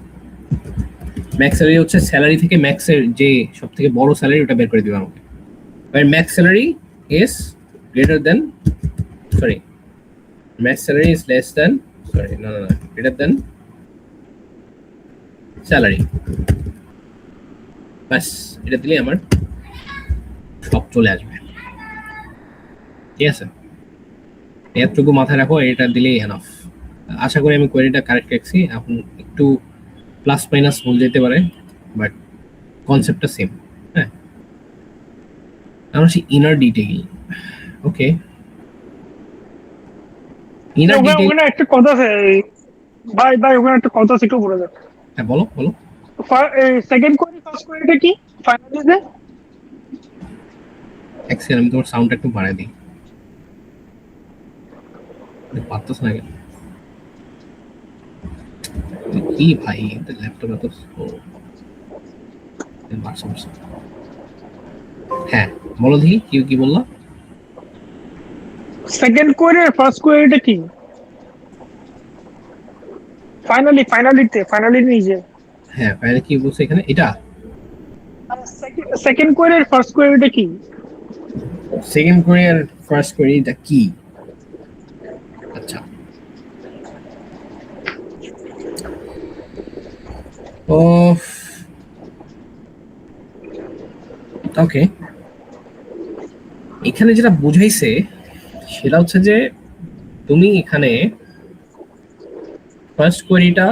Max salary হচ্ছে স্যালারি থেকে ম্যাক্সের যে সব থেকে বড় স্যালারি ওটা বের করে দিবে আমাকে। Max salary is greater than, sorry, max salary is less than, sorry না না না, গ্রেটার দেন স্যালারি। বাস এটা দিলে আমার সব চলে আসবে। ঠিক আছে, এতটুকু মাথায় রাখো, এটা দিলেই এনাফ। আশা করি আমি কোয়েরিটা কারেক্ট রাখছি। এখন একটু প্লাস মাইনাস ভুল যেতে পারে, বাট কনসেপ্টটা সেম। হ্যাঁ, আমরা সেই ইনার ডিটেইল। ওকে, ইনার ডিটেইল। ওখানে একটা কথা আছে ভাই, ওখানে একটা কথা আছে, একটু বলে যাক। হ্যাঁ বলো বলো। সেকেন্ড কোয়েরি ফার্স্ট কোয়েরিটা কি ফাইনালি? এক সেকেন্ড, আমি তোমার সাউন্ডটা একটু বাড়াই দিই। পারতেছ না কেন? কি ভাই, ল্যাপটপ এত স্লো। হ্যাঁ বলো দেখি, কি কি বললা? সেকেন্ড কোয়েরি আর ফার্স্ট কোয়েরিটা কি? ফাইনালি নিজে হ্যাঁ ফাইনালি কি বলছে এখানে? এটা সেকেন্ড কোয়েরি আর ফার্স্ট কোয়েরিটা কি? সেকেন্ড কোয়েরি আর ফার্স্ট কোয়েরি এটা কি? আচ্ছা, ও ওকে, এখানে যেটা বুঝাইছে সেটা হচ্ছে যে তুমি এখানে ফার্স্ট কোয়েরিটা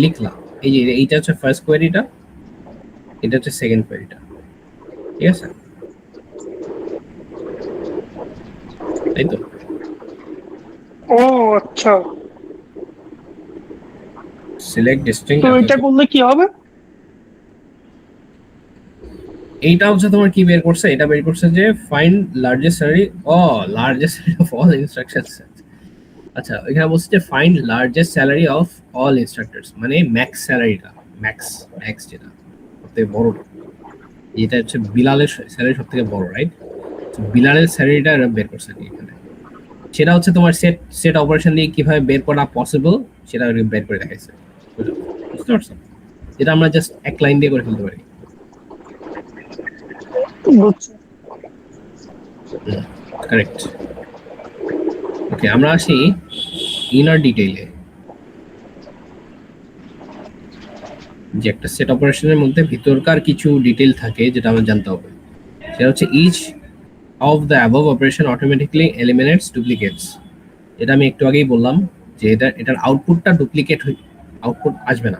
লিখলা, এই যে এইটা হচ্ছে ফার্স্ট কোয়েরিটা, এটা হচ্ছে সেকেন্ড কোয়েরিটা। ঠিক আছে, তাই তো? ও আচ্ছা, সিলেক্ট ডিস্টিংক্ট। তো এটা করলে কি হবে? এইটা হচ্ছে তোমার কি বের করছে? এটা বের করছে যে ফাইন্ড লার্জেস্ট স্যালারি, ও largest salary of all instructions. আচ্ছা, এখানে বলছে যে find largest salary of all instructors, মানে ম্যাক্স স্যালারিটা, ম্যাক্স ম্যাক্স যেটা সবথেকে বড়, এটা হচ্ছে বিলালের স্যালারি সব থেকে বড়, রাইট? বিলালের স্যালারিটা বের করছে কি এখানে, সেটা হচ্ছে তোমার সেট সেট অপারেশন দিয়ে কিভাবে বের করা পসিবল সেটা বের করে দেখাইছে। বুঝতে পারছো? যেটা আমরা জাস্ট এক লাইন দিয়ে করে ফেলতে পারি। বুঝছি। কারেক্ট। ওকে, আমরা আসি ইনার ডিটেইলে। যে একটা সেট অপারেশনের মধ্যে ভিতরকার কিছু ডিটেইল থাকে যেটা আমরা জানতে হবে, সেটা হচ্ছে each of the above operation automatically eliminates duplicates. এটা আমি একটু আগেই বললাম যে এটার আউটপুটটা ডুপ্লিকেট, আউটপুট আসবে না।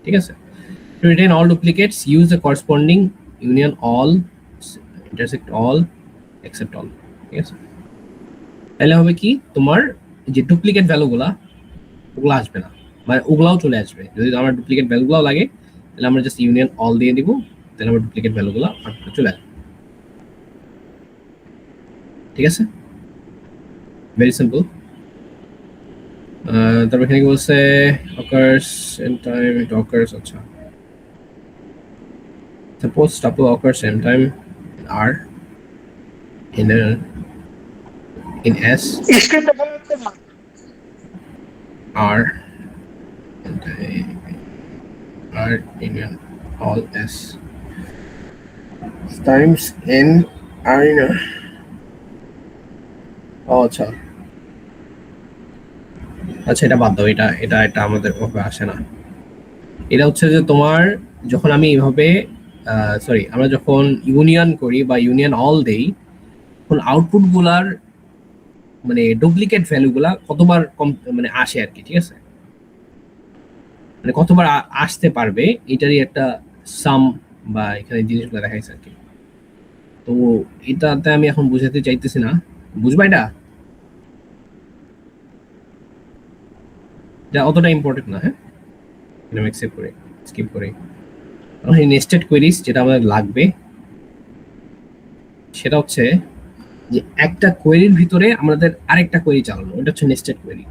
ঠিক আছে, to retain all duplicates use the corresponding union all, intersect all, except all. ঠিক আছে, তাহলে হবে কি, তোমার যে ডুপ্লিকেট ভ্যালুগুলা ওগুলো আসবে না, মানে ওগুলাও চলে আসবে। যদি আমার ডুপ্লিকেট ভ্যালুগুলো লাগে তাহলে আমরা জাস্ট ইউনিয়ন অল দিয়ে দিব, তাহলে আমার ডুপ্লিকেট ভ্যালুগুলো আউটপুটে চলে আসবে। ঠিক আছে, ভেরি সিম্পল। তারপর এখানে কি বলছে? occurs in time, it occurs, আচ্ছা, suppose tuple occurs same time r in s screen দেখা যাচ্ছে না? r and r in all s times n r in আচ্ছা আচ্ছা, এটা বাদ দাও, এটা এটা এটা আমাদের ওভাবে আসে না। এটা হচ্ছে যে তোমার যখন আমি এইভাবে, সরি, আমরা যখন ইউনিয়ন করি বা ইউনিয়ন অল দেই, তখন আউটপুট গুলার মানে ডুপ্লিকেট ভ্যালু গুলা কতবার কম মানে আসে আর কি। ঠিক আছে, মানে কতবার আসতে পারবে এটারই একটা সাম বা এখানে জিনিসগুলো দেখাইছে আর কি। তো এটাতে আমি এখন বুঝাতে চাইতেছি না, বুঝবা? এটা এটা অতটা ইম্পর্টেন্ট না। হ্যাঁ, এটা আমি অ্যাকসেপ্ট করি। স্কিপ করে নেস্টেড কোয়েরিজ যেটা আমাদের লাগবে সেটা হচ্ছে যে একটা কোয়েরির ভিতরে আমাদের আরেকটা কোয়েরি চালানো, এটা হচ্ছে নেস্টেড কোয়েরি।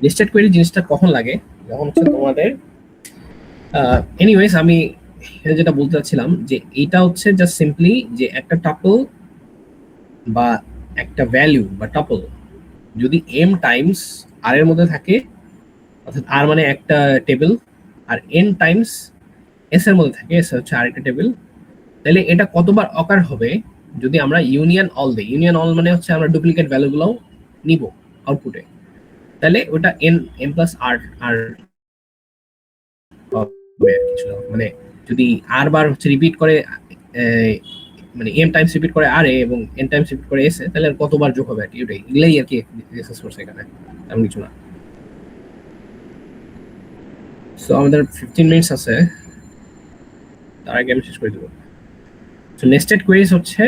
নেস্টেড কোয়েরি জিনিসটা কখন লাগে, যখন হচ্ছে তোমাদের এনিওয়েজ আমি যেটা বলতে চাচ্ছিলাম যে এটা হচ্ছে জাস্ট সিম্পলি যে একটা টাপল বা একটা ভ্যালু বা টাপল যদি এম টাইমস আর এর মধ্যে থাকে, অর্থাৎ আর মানে একটা টেবিল, আর এন টাইমস এস এর মধ্যে থাকে, এস হচ্ছে আরেকটা টেবিল, তাহলে এটা কতবার অকার হবে যদি আমরা ইউনিয়ন অল দিই। ইউনিয়ন অল মানে হচ্ছে আমরা ডুপ্লিকেট ভ্যালুগুলো নিব আউটপুটে, তাহলে ওটা এন এম প্লাস আর আর কিছু মানে যদি আর বার হচ্ছে রিপিট করে মানে এম টাইমস রিপিট করে আর এবং এন টাইমস রিপিট করে এসে, তাহলে কতবার যোগ হবে আর কি, ওটাই এগুলাই আর কি রিসার্চ করছে এখানে, তেমন কিছু না। সো আমাদের 15 মিনিটস আছে, তার আগে আমি শেষ করে দেবো। সো নেস্টেড কোয়েরিজ হচ্ছে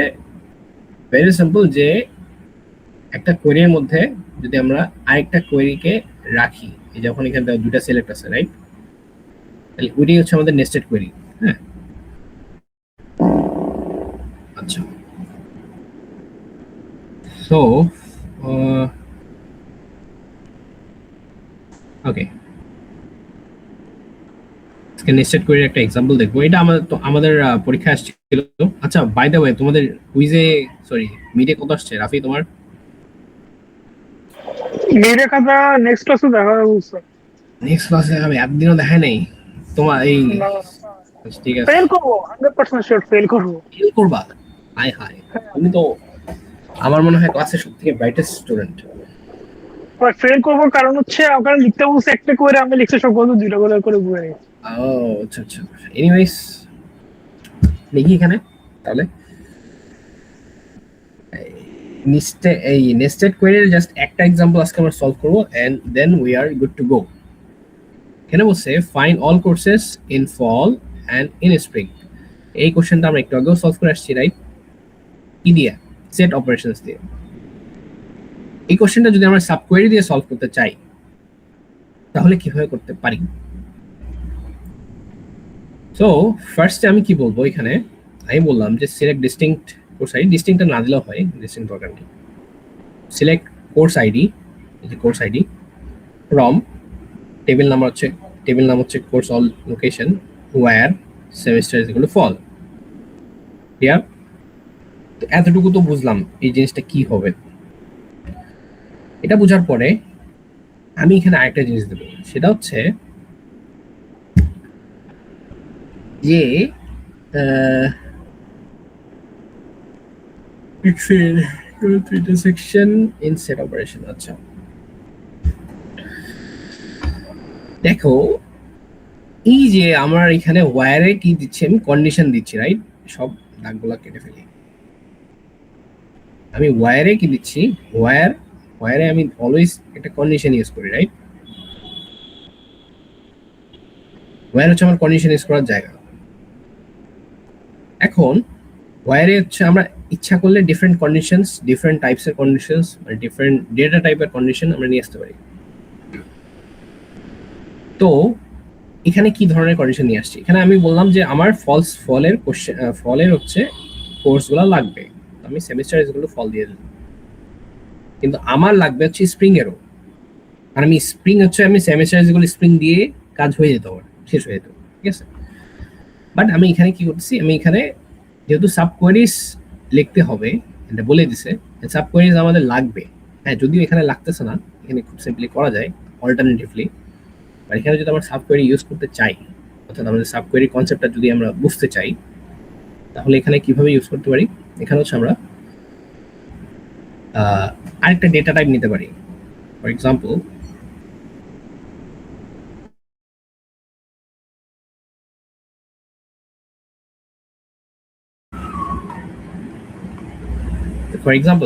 ভেরি সিম্পল, যে একটা কোয়েরির মধ্যে যদি আমরা আরেকটা কোয়েরিকে রাখি, এই যখন এখানে দুটা সিলেক্ট আছে রাইট, তাহলে ওইটাই হচ্ছে আমাদের নেস্টেড কোয়েরি। হ্যাঁ, আচ্ছা। সো ওকে, নেস্টেড কোয়েরির একটা এক্সাম্পল দেখবো। এটা আমাদের পরীক্ষায় আসছিল। আচ্ছা, বাই দ্য ওয়ে, তোমাদের কুইজে সরি মিডে কত আসছে রাফি তোমার? মেরে খাতা নেক্সট ক্লাসে দেখা হবে স্যার। নেক্সট ক্লাসে আমি একদিনও দেখাই নাই তোমার এই। ঠিক আছে, ফেল করবো 100% শিওর, ফেল করবো। ফেল করবা? হায় হায়, তুমি তো আমার মনে হয় ক্লাসের সবথেকে ব্রাইটেস্ট স্টুডেন্ট। ফেল করবো কারণ হচ্ছে ওখানে লিখতে বলছে একটা করে, আমি লিখতে সব বলতে দুইটা করে বুঝে নিই। ও আচ্ছা আচ্ছা, এনিওয়েজ দেখি এখানে তাহলে এই নেস্টেড কোয়েরির জাস্ট একটা এক্সাম্পল আজকে আমরা সলভ করব and then we are good to go. এখানে বলছে find all courses in fall and in spring. এই কোশ্চেনটা আমরা একটু আগেও সলভ করে আসছি রাইট, কি দিয়ে? সেট অপারেশনস দিয়ে। এই কোশ্চেনটা যদি আমরা সাব কোয়েরি দিয়ে সলভ করতে চাই তাহলে কিভাবে করতে পারি? সো ফার্স্টে আমি কি বলবো, এখানে আমি বললাম যে সিলেক্ট ডিস্টিংক্ট কোর্স আইডি। ডিস্টিংক্টটা না দিলেও হয়, ডিস্টিংক্ট দরকার নেই। সিলেক্ট কোর্স আইডি, এই যে কোর্স আইডি ফ্রম টেবিল নাম হচ্ছে course all location where semester is equal to fall. Clear? তো এতটুকু তো বুঝলাম এই জিনিসটা কি হবে। এটা বোঝার পরে আমি এখানে আরেকটা জিনিস দেবো, সেটা হচ্ছে যে সেকশন ইন সেট অপারেশন। আচ্ছা দেখো, এই যে আমার এখানে ওয়্যারে কি দিচ্ছি, আমি কন্ডিশন দিচ্ছি রাইট, সব দাগগুলো কেটে ফেলি। আমি ওয়্যারে কি দিচ্ছি, ওয়্যারে আমি অলওয়েজ একটা কন্ডিশন ইউজ করি রাইট। ওয়্যার হচ্ছে আমার কন্ডিশন ইউজ করার জায়গা। এখন ওয়্যারে হচ্ছে আমরা ইচ্ছা করলে ডিফারেন্ট কন্ডিশনস, ডিফারেন্ট টাইপসের কন্ডিশনস, মানে ডিফারেন্ট ডেটা টাইপের কন্ডিশন আমরা নিয়ে আসতে পারি। তো এখানে কি ধরনের কন্ডিশন নিয়ে আসছি, এখানে আমি বললাম যে আমার ফলের হচ্ছে কোর্সগুলো লাগবে, আমি semester is equal to fall দিয়ে দিলাম। কিন্তু আমার লাগবে হচ্ছে স্প্রিং এরও, আর আমি স্প্রিং হচ্ছে আমি সেমিস্টার ইজ ইকুয়াল স্প্রিং দিয়ে কাজ হয়ে যেত, আমার শেষ হয়ে যেত, ঠিক আছে। বাট আমি এখানে কি করতেছি, আমি এখানে যেহেতু সাব কোয়েরিজ লিখতে হবে, এটা বলে দিছে সাব কোয়েরিজ আমাদের লাগবে। হ্যাঁ, যদিও এখানে লাগতেছে না, এখানে খুব সিম্পলি করা যায় অল্টারনেটিভলি। আর এখানে যদি আমরা সাব কোয়েরি ইউজ করতে চাই, অর্থাৎ আমাদের সাব কোয়েরি কনসেপ্টটা যদি আমরা বুঝতে চাই, তাহলে এখানে কিভাবে ইউজ করতে পারি, এখানে হচ্ছে আমরা আরেকটা ডেটা টাইপ নিতে পারি। ফর এক্সাম্পল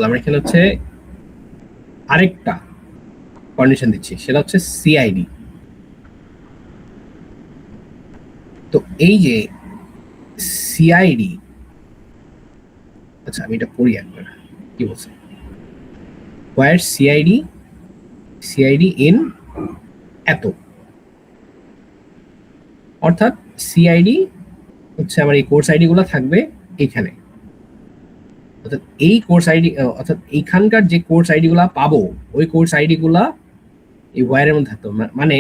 আমরা এখানে হচ্ছে আরেকটা কন্ডিশন দিচ্ছি, সেটা হচ্ছে সিআইডি। তো এই যে সিআইডি, আচ্ছা আমি এটা পড়ি একবার কি বলছে, ওয়্যার সিআইডি ইন এত। অর্থাৎ সিআইডি হচ্ছে আমার এই কোর্স আইডি গুলো থাকবে এইখানে, অর্থাৎ এই কোর্স আইডি অর্থাৎ এইখানকার যে কোর্স আইডি গুলা পাবো ওই কোর্স আইডি গুলা এই ওয়্যারের মধ্যে থাকতো, মানে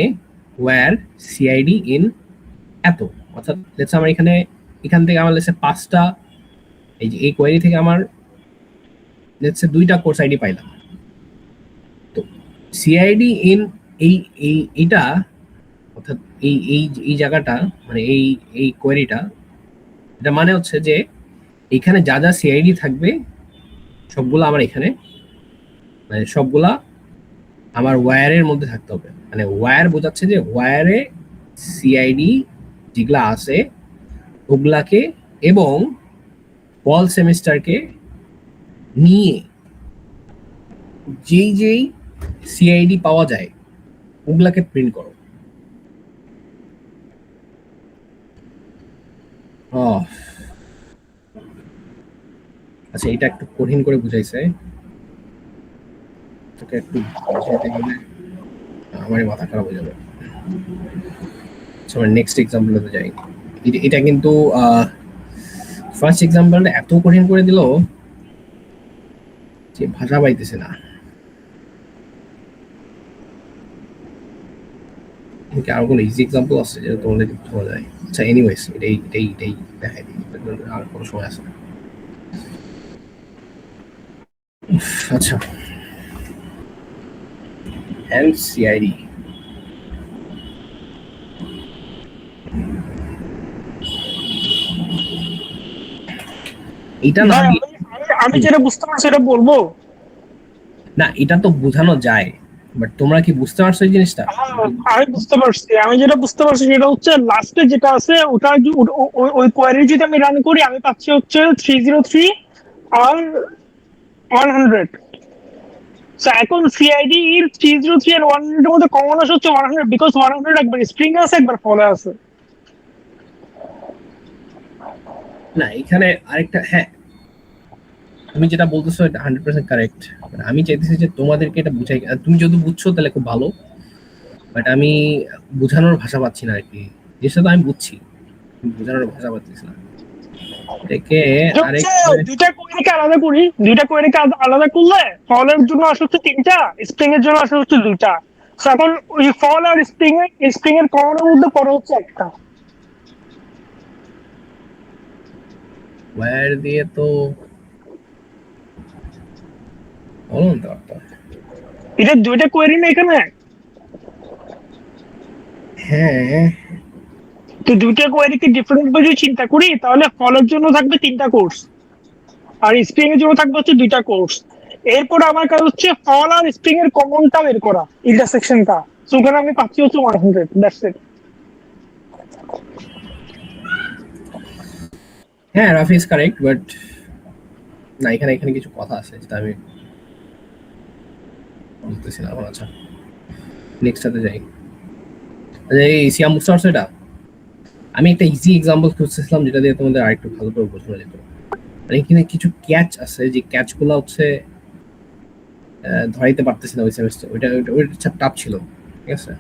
ওয়্যার সিআইডি ইন এত, অর্থাৎ লেটস আমার এখান থেকে আমার লেটস 5টা, এই যে এই কোয়েরি থেকে আমার লেটস 2টা কোর্স আইডি পাইলাম। তো সিআইডি ইন এই এই এইটা অর্থাৎ এই এই এই জায়গাটা মানে এই কোয়েরিটা, এটা মানে হচ্ছে যে এখানে যা যা সিআইডি থাকবে সবগুলো আমার এখানে মানে সবগুলা আমার ওয়্যারের মধ্যে থাকতে হবে, মানে ওয়্যার বোঝাচ্ছে যে ওয়্যারে সিআইডি যেগুলা আছে ওগুলাকে এবং ফল সেমিস্টারকে নিয়ে যেই যেই সিআইডি পাওয়া যায় ওগুলাকে প্রিন্ট করো। আচ্ছা, এটা একটু কঠিন করে বুঝাইছে, তোকে একটু বুঝাইতে গেলে আমারই মাথা খারাপ হয়ে যাবে। আমরা নেক্সট এক্সাম্পলতে যাই। এটা কিন্তু ফার্স্ট এক্সাম্পলটা এত কঠিন করে দিল যে ভাষা পাইতেছে না। আরো কোনো ইজি এক্সাম্পল আছে যেটা তোমাদের ধরা যায়? আচ্ছা এনিওয়েজ এটাই দেখাই দিই, আর কোনো সময় আছে না। আচ্ছা, and CID এটা না, আমি যেটা বুঝতে পারছি সেটা বলবো না, এটা তো বোঝানো যায়, বাট তোমরা কি বুঝতে পারছো এই জিনিসটা? আমি বুঝতে পারছি, আমি যেটা বুঝতে পারছি সেটা হচ্ছে লাস্টে যেটা আছে ওটা ওই কোয়ারি যদি আমি রান করি আমি পাচ্ছি হচ্ছে 303 আর 100। সো এখন সিআইডি এর 303 আর 100 এর মধ্যে কমন আসে হচ্ছে 100, বিকজ 100 একবার স্প্রিং আছে একবার ফলে আছে। না, এখানে আরেকটা, হ্যাঁ তুমি যেটা বলতেছো এটা 100% কারেক্ট, আমি চাইতেছি যে তোমাদেরকে এটা বুঝাই, তুমি যদি বুঝছো তাহলে খুব ভালো, বাট আমি বোঝানোর ভাষা পাচ্ছি না আর কি, যেটা তো আমি বুঝছি বোঝানোর ভাষা পাচ্ছি না। এটাকে দুইটা কোয়েরিকে আলাদা করি, দুইটা কোয়েরিকে আলাদা করলে ফলের জন্য আসে হচ্ছে 3টা, স্প্রিং এর জন্য আসে হচ্ছে 2টা। সো এখন ওই ফল আর স্প্রিং এর কমনের মধ্যে পড়ে হচ্ছে একটা। ওয়্যার দিয়ে তো বলুন তো এটা দুইটা কোয়েরি না এখানে? হ্যাঁ, তো দুইটা কোয়েরিকে ডিফারেন্ট ভাবে যদি চিন্তা করি তাহলে ফলের জন্য থাকবে 3টা কোর্স আর স্প্রিং এর জন্য থাকবে হচ্ছে 2টা কোর্স। এরপর আমার কাজ হচ্ছে ফল আর স্প্রিং এর কমনটা বের করা, ইন্টারসেকশনটা। সো ওখানে আমি পাচ্ছি হচ্ছে 100, দ্যাটস ইট। হ্যাঁ রাফি ইজ কারেক্ট, বাট না এখানে কিছু কথা আছে যেটা আমি বুঝতেছি না। আচ্ছা নেক্সটটাতে যাই। আচ্ছা এই সিয়াম বুঝতে পারছো এটা? আমি একটা ইজি এক্সাম্পল খুঁজতেছিলাম যেটা দিয়ে তোমাদের আরেকটু ভালো করে বোঝানো যেত। মানে এখানে কিছু ক্যাচ আছে যে ক্যাচগুলো হচ্ছে ধরাইতে পারতেছি না ওই সেমিস্টার, ওইটা টাফ ছিল, ঠিক আছে?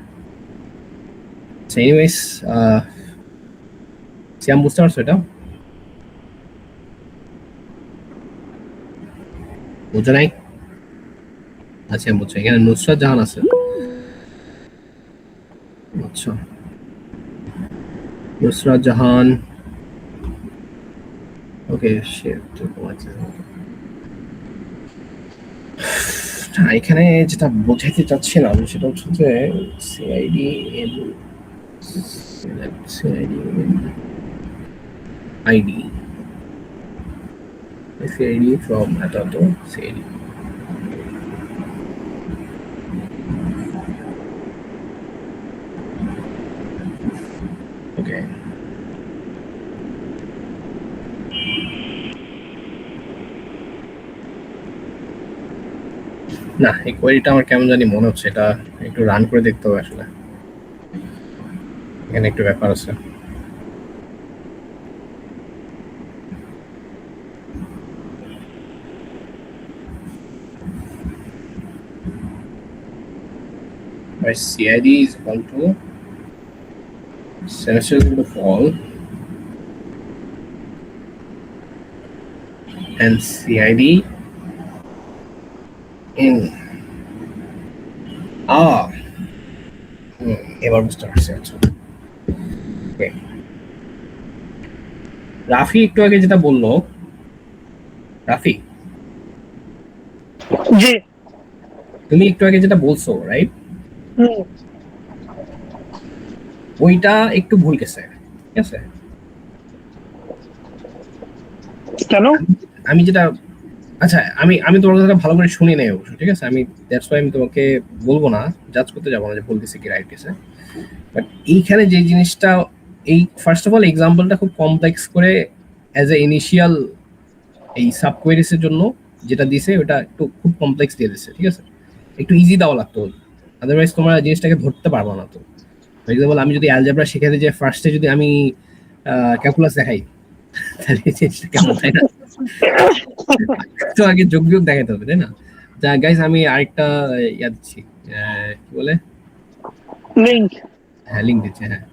আচ্ছা এনিওয়েজ সিয়াম বুঝতে পারছো এটা? বুঝো নাই? আচ্ছা বুঝছো, এখানে নুসরাত জাহান আছে। আচ্ছা নুসরাত জাহান, ওকে এখানে যেটা বোঝাতে চাচ্ছিলাম সেটা হচ্ছে যে সিআইডি আইডি সিআইডি ফ্রম এত সিআইডি। ওকে না, এই কোয়েরিটা আমার কেমন জানি মনে হচ্ছে, এটা একটু রান করে দেখতে হবে আসলে, এখানে একটু ব্যাপার আছে। CID is equal to semester is going to fall and CID in এবার বুঝতে পারছি। আচ্ছা ওকে, রাফি একটু আগে যেটা বললো, রাফি জি তুমি একটু আগে যেটা বলছো রাইট, হুম ওইটা একটু ভুল গেছে, ঠিক আছে? কেন? আমি যেটা, আচ্ছা আমি আমি তোমার কথাটা ভালো করে শুনি নাই অবশ্য, ঠিক আছে? আমি দ্যাটস ওয়াই আমি তোমাকে বলবো না, জাজ করতে যাবো না যে ভুল গেছে কি রাইট গেছে। বাট এইখানে যে জিনিসটা, এই ফার্স্ট অফ অল এক্সাম্পলটা খুব কমপ্লেক্স করে অ্যাজ এ ইনিশিয়াল এই সাব কোয়েরিজের জন্য যেটা দিছে ওটা একটু খুব কমপ্লেক্স দিয়ে দিছে, ঠিক আছে? একটু ইজি দেওয়া লাগতো, আদারওয়াইজ তোমরা জিনিসটাকে ধরতে পারবো না। তো ফর এক্সাম্পল আমি যদি অ্যালজেব্রা শেখাতে যে ফার্স্টে যদি আমি ক্যালকুলাস দেখাই, তাহলে এই জিনিসটা কেমন, তাই না? তো আগে যোগ বিয়োগ দেখাতে হবে, তাই না? যা গাইস, আমি আরেকটা ইয়া দিচ্ছি, কি বলে, লিঙ্ক। হ্যাঁ লিঙ্ক দিচ্ছি, হ্যাঁ।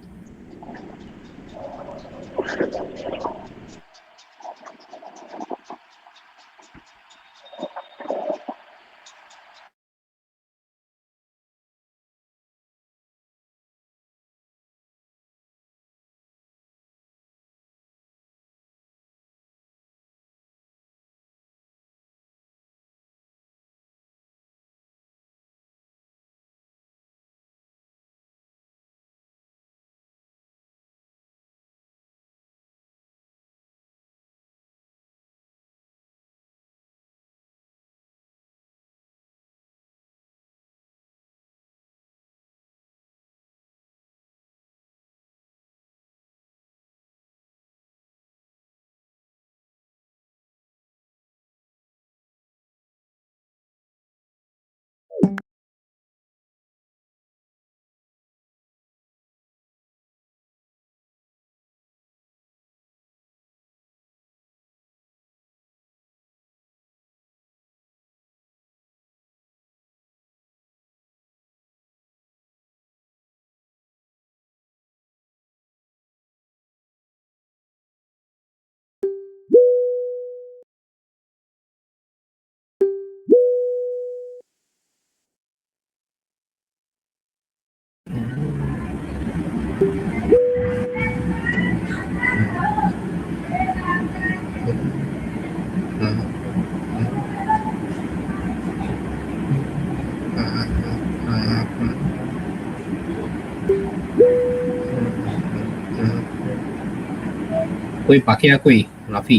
কই বাকিরা, কই রাফি,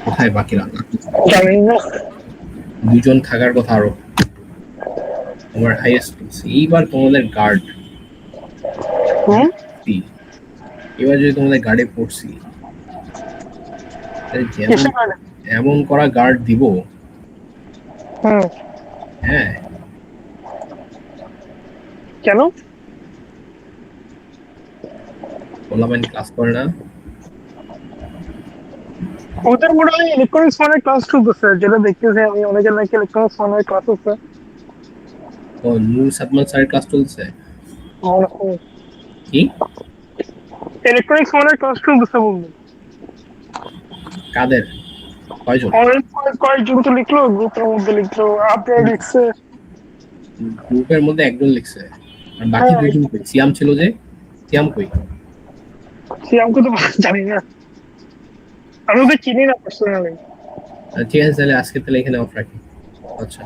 কোথায় বাকিরা? জানি না। দুজন থাকার কথা আরো, তোমার হাইয়েস্ট। এইবার তোমাদের গার্ড, হুম এবার যদি তোমাদের গার্ডে পড়ছি, তাহলে কিসে করে? এমন করা গার্ড দিব, হুম হ্যাঁ। কেন? পোলাপাইন ক্লাস করে না, ওদের মনে হয় ইলেকট্রনিক্স মানে ক্লাস চলতেছে, যেটা দেখতেছি আমি, অনেকের নাকি ইলেকট্রনিক্স মানে ক্লাস হচ্ছে। ও নূর সাদমান স্যারের ক্লাস চলছে কি? ইলেকট্রনিক্স মানে ক্লাস চলতেছে বলবো। কাদের, কয়জন? কয়েকজন তো লিখলো, গ্রুপের মধ্যে লিখলো, আপনারা লিখছে। গ্রুপের মধ্যে একজন লিখছে, আর বাকি দুইজন কই? সিয়াম ছিল যে, সিয়াম কই? সিয়ামকে তো জানি না, আমি ওকে চিনি না পার্সোনালি। ঠিক আছে, তাহলে আজকে তাহলে এখানে অফ রাখি। আচ্ছা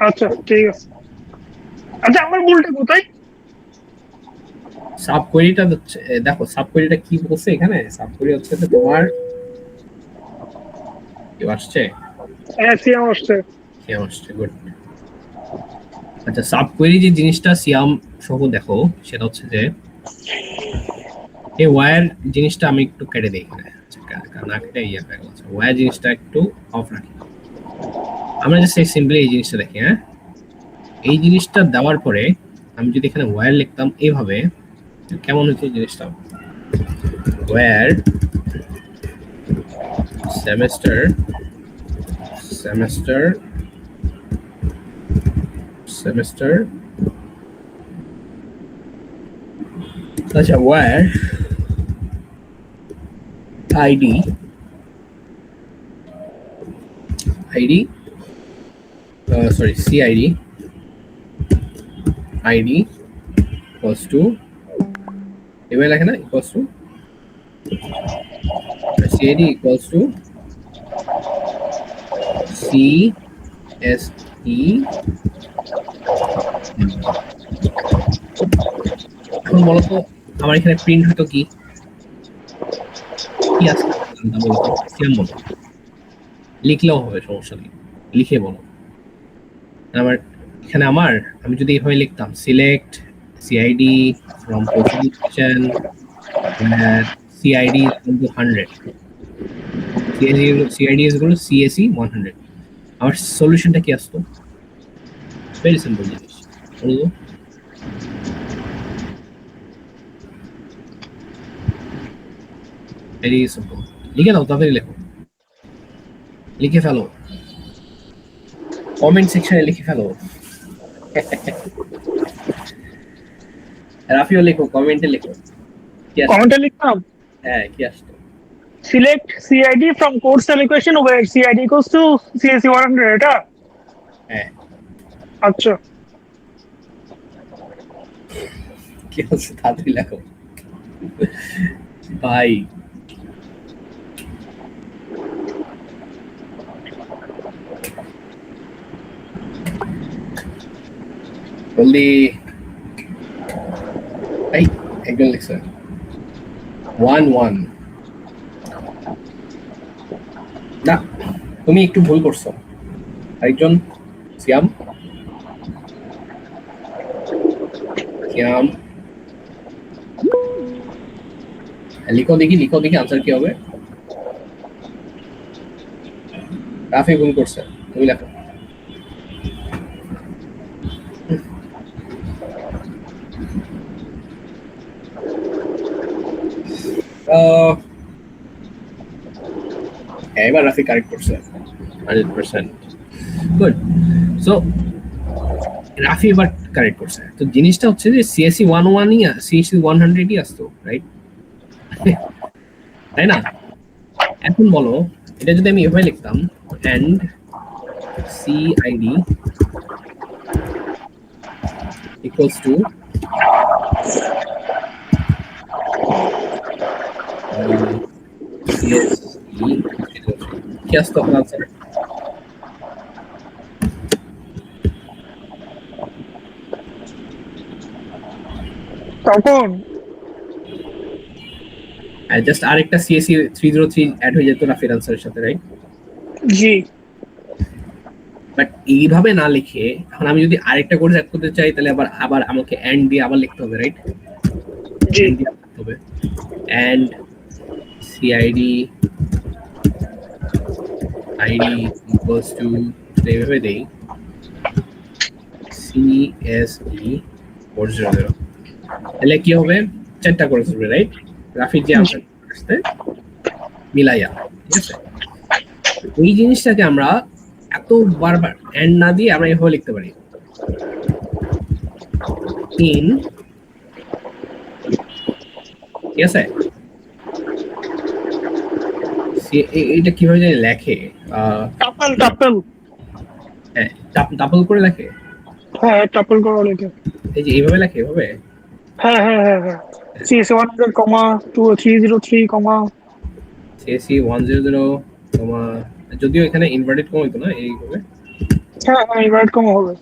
আচ্ছা ঠিক আছে। আচ্ছা আমার ভুলটা কোথায়? সাব কোয়েরিটা দেখো, সাব কোয়েরিটা কি বলছে এখানে? সাব কোয়েরি হচ্ছে যে তোমার কি আসছে, হ্যাঁ সিয়াম আসছে। সিয়াম আসছে, গুড। আচ্ছা, সাব কোয়েরি যে জিনিসটা সিয়াম সহ দেখো, সেটা হচ্ছে যে এই ওয়্যার জিনিসটা আমি একটু কেটে দিই এখানে, না কেটে ইয়ে হয়ে গেছে, ওয়্যার জিনিসটা একটু অফ রাখি। আমরা জাস্ট সিম্পলি এই জিনিসটা দেখি, হ্যাঁ। এই জিনিসটা দেওয়ার পরে আমি যদি এখানে ওয়্যার লিখতাম এইভাবে, কেমন হতো জিনিসটা? ওয়্যার সেমেস্টার সেমেস্টার সেমেস্টার আচ্ছা where id sorry cid id equals to এবার লেখে না equals to cid equals to CSE এখন বলো তো আমার এখানে প্রিন্ট হতো কি কি আছে বলো তো সিএম বলো লিখলেও হবে সমস্যা নেই লিখে বলো আমার এখানে আমি যদি এইভাবে লিখতাম select CID from position CID is equal to 100 CID is equal to CSE 100 আমার সলিউশনটা কি আসতো ভেরি সিম্পল জিনিস বলবো ভেরি সিম্পল লিখে নাও তাড়াতাড়ি লেখো লিখে ফেলো কমেন্ট সেকশনে লিখে ফেলো রাফিও লেখো কমেন্টে লেখো কমেন্টে লিখলাম হ্যাঁ কি আসতো select CID from code cell equation where CID equals to CSE 100 এটা হ্যাঁ আচ্ছা কি হচ্ছে তাড়াতাড়ি লেখো ভাই জলদি এই একজন লিখছে 1 না তুমি একটু ভুল করছো আরেকজন সিয়াম লিখো দেখি আনসার কি হবে রাফি ভুল করছে তুমি লেখো এবার রাফি কারেক্ট করছে 100% গুড সো রাফি এবার কারেক্ট করছে তো জিনিসটা হচ্ছে যে সিএসসি 11 ই সিএসসি 100 ই আসতো রাইট তাই না এখন বলো এটা যদি আমি এভাবে লিখতাম and CID equals to CSE কি আসতো আপনার আনসার তখন জাস্ট আরেকটা সিএসসি 303 অ্যাড হয়ে যেত রাফির আনসারের সাথে রাইট জি বাট এইভাবে না লিখে এখন আমি যদি আরেকটা কোড অ্যাড করতে চাই তাহলে আবার আমাকে এন্ড দিয়ে আবার লিখতে হবে রাইট জি লিখতে হবে and CID ID equals to এইভাবে দেই CSE 400 তাহলে কি হবে চারটা করে আসবে রাইট রাফির যে আনসার আসছে মিলাইয়া ঠিক আছে এই জিনিসটাকে আমরা এত বারবার এন্ড না দিয়ে আমরা এভাবে লিখতে পারি ইন ঠিক আছে এটা কিভাবে জানি লেখে টাপল হ্যাঁ ডাবল করে লেখে হ্যাঁ টাপল করে লেখে এই যে এইভাবে লেখে এভাবে হ্যাঁ CSE 100 303 CSE 100 যদিও এখানে ইনভার্টেড কমা হইতো না এইভাবে হ্যাঁ ইনভার্ট কম হবে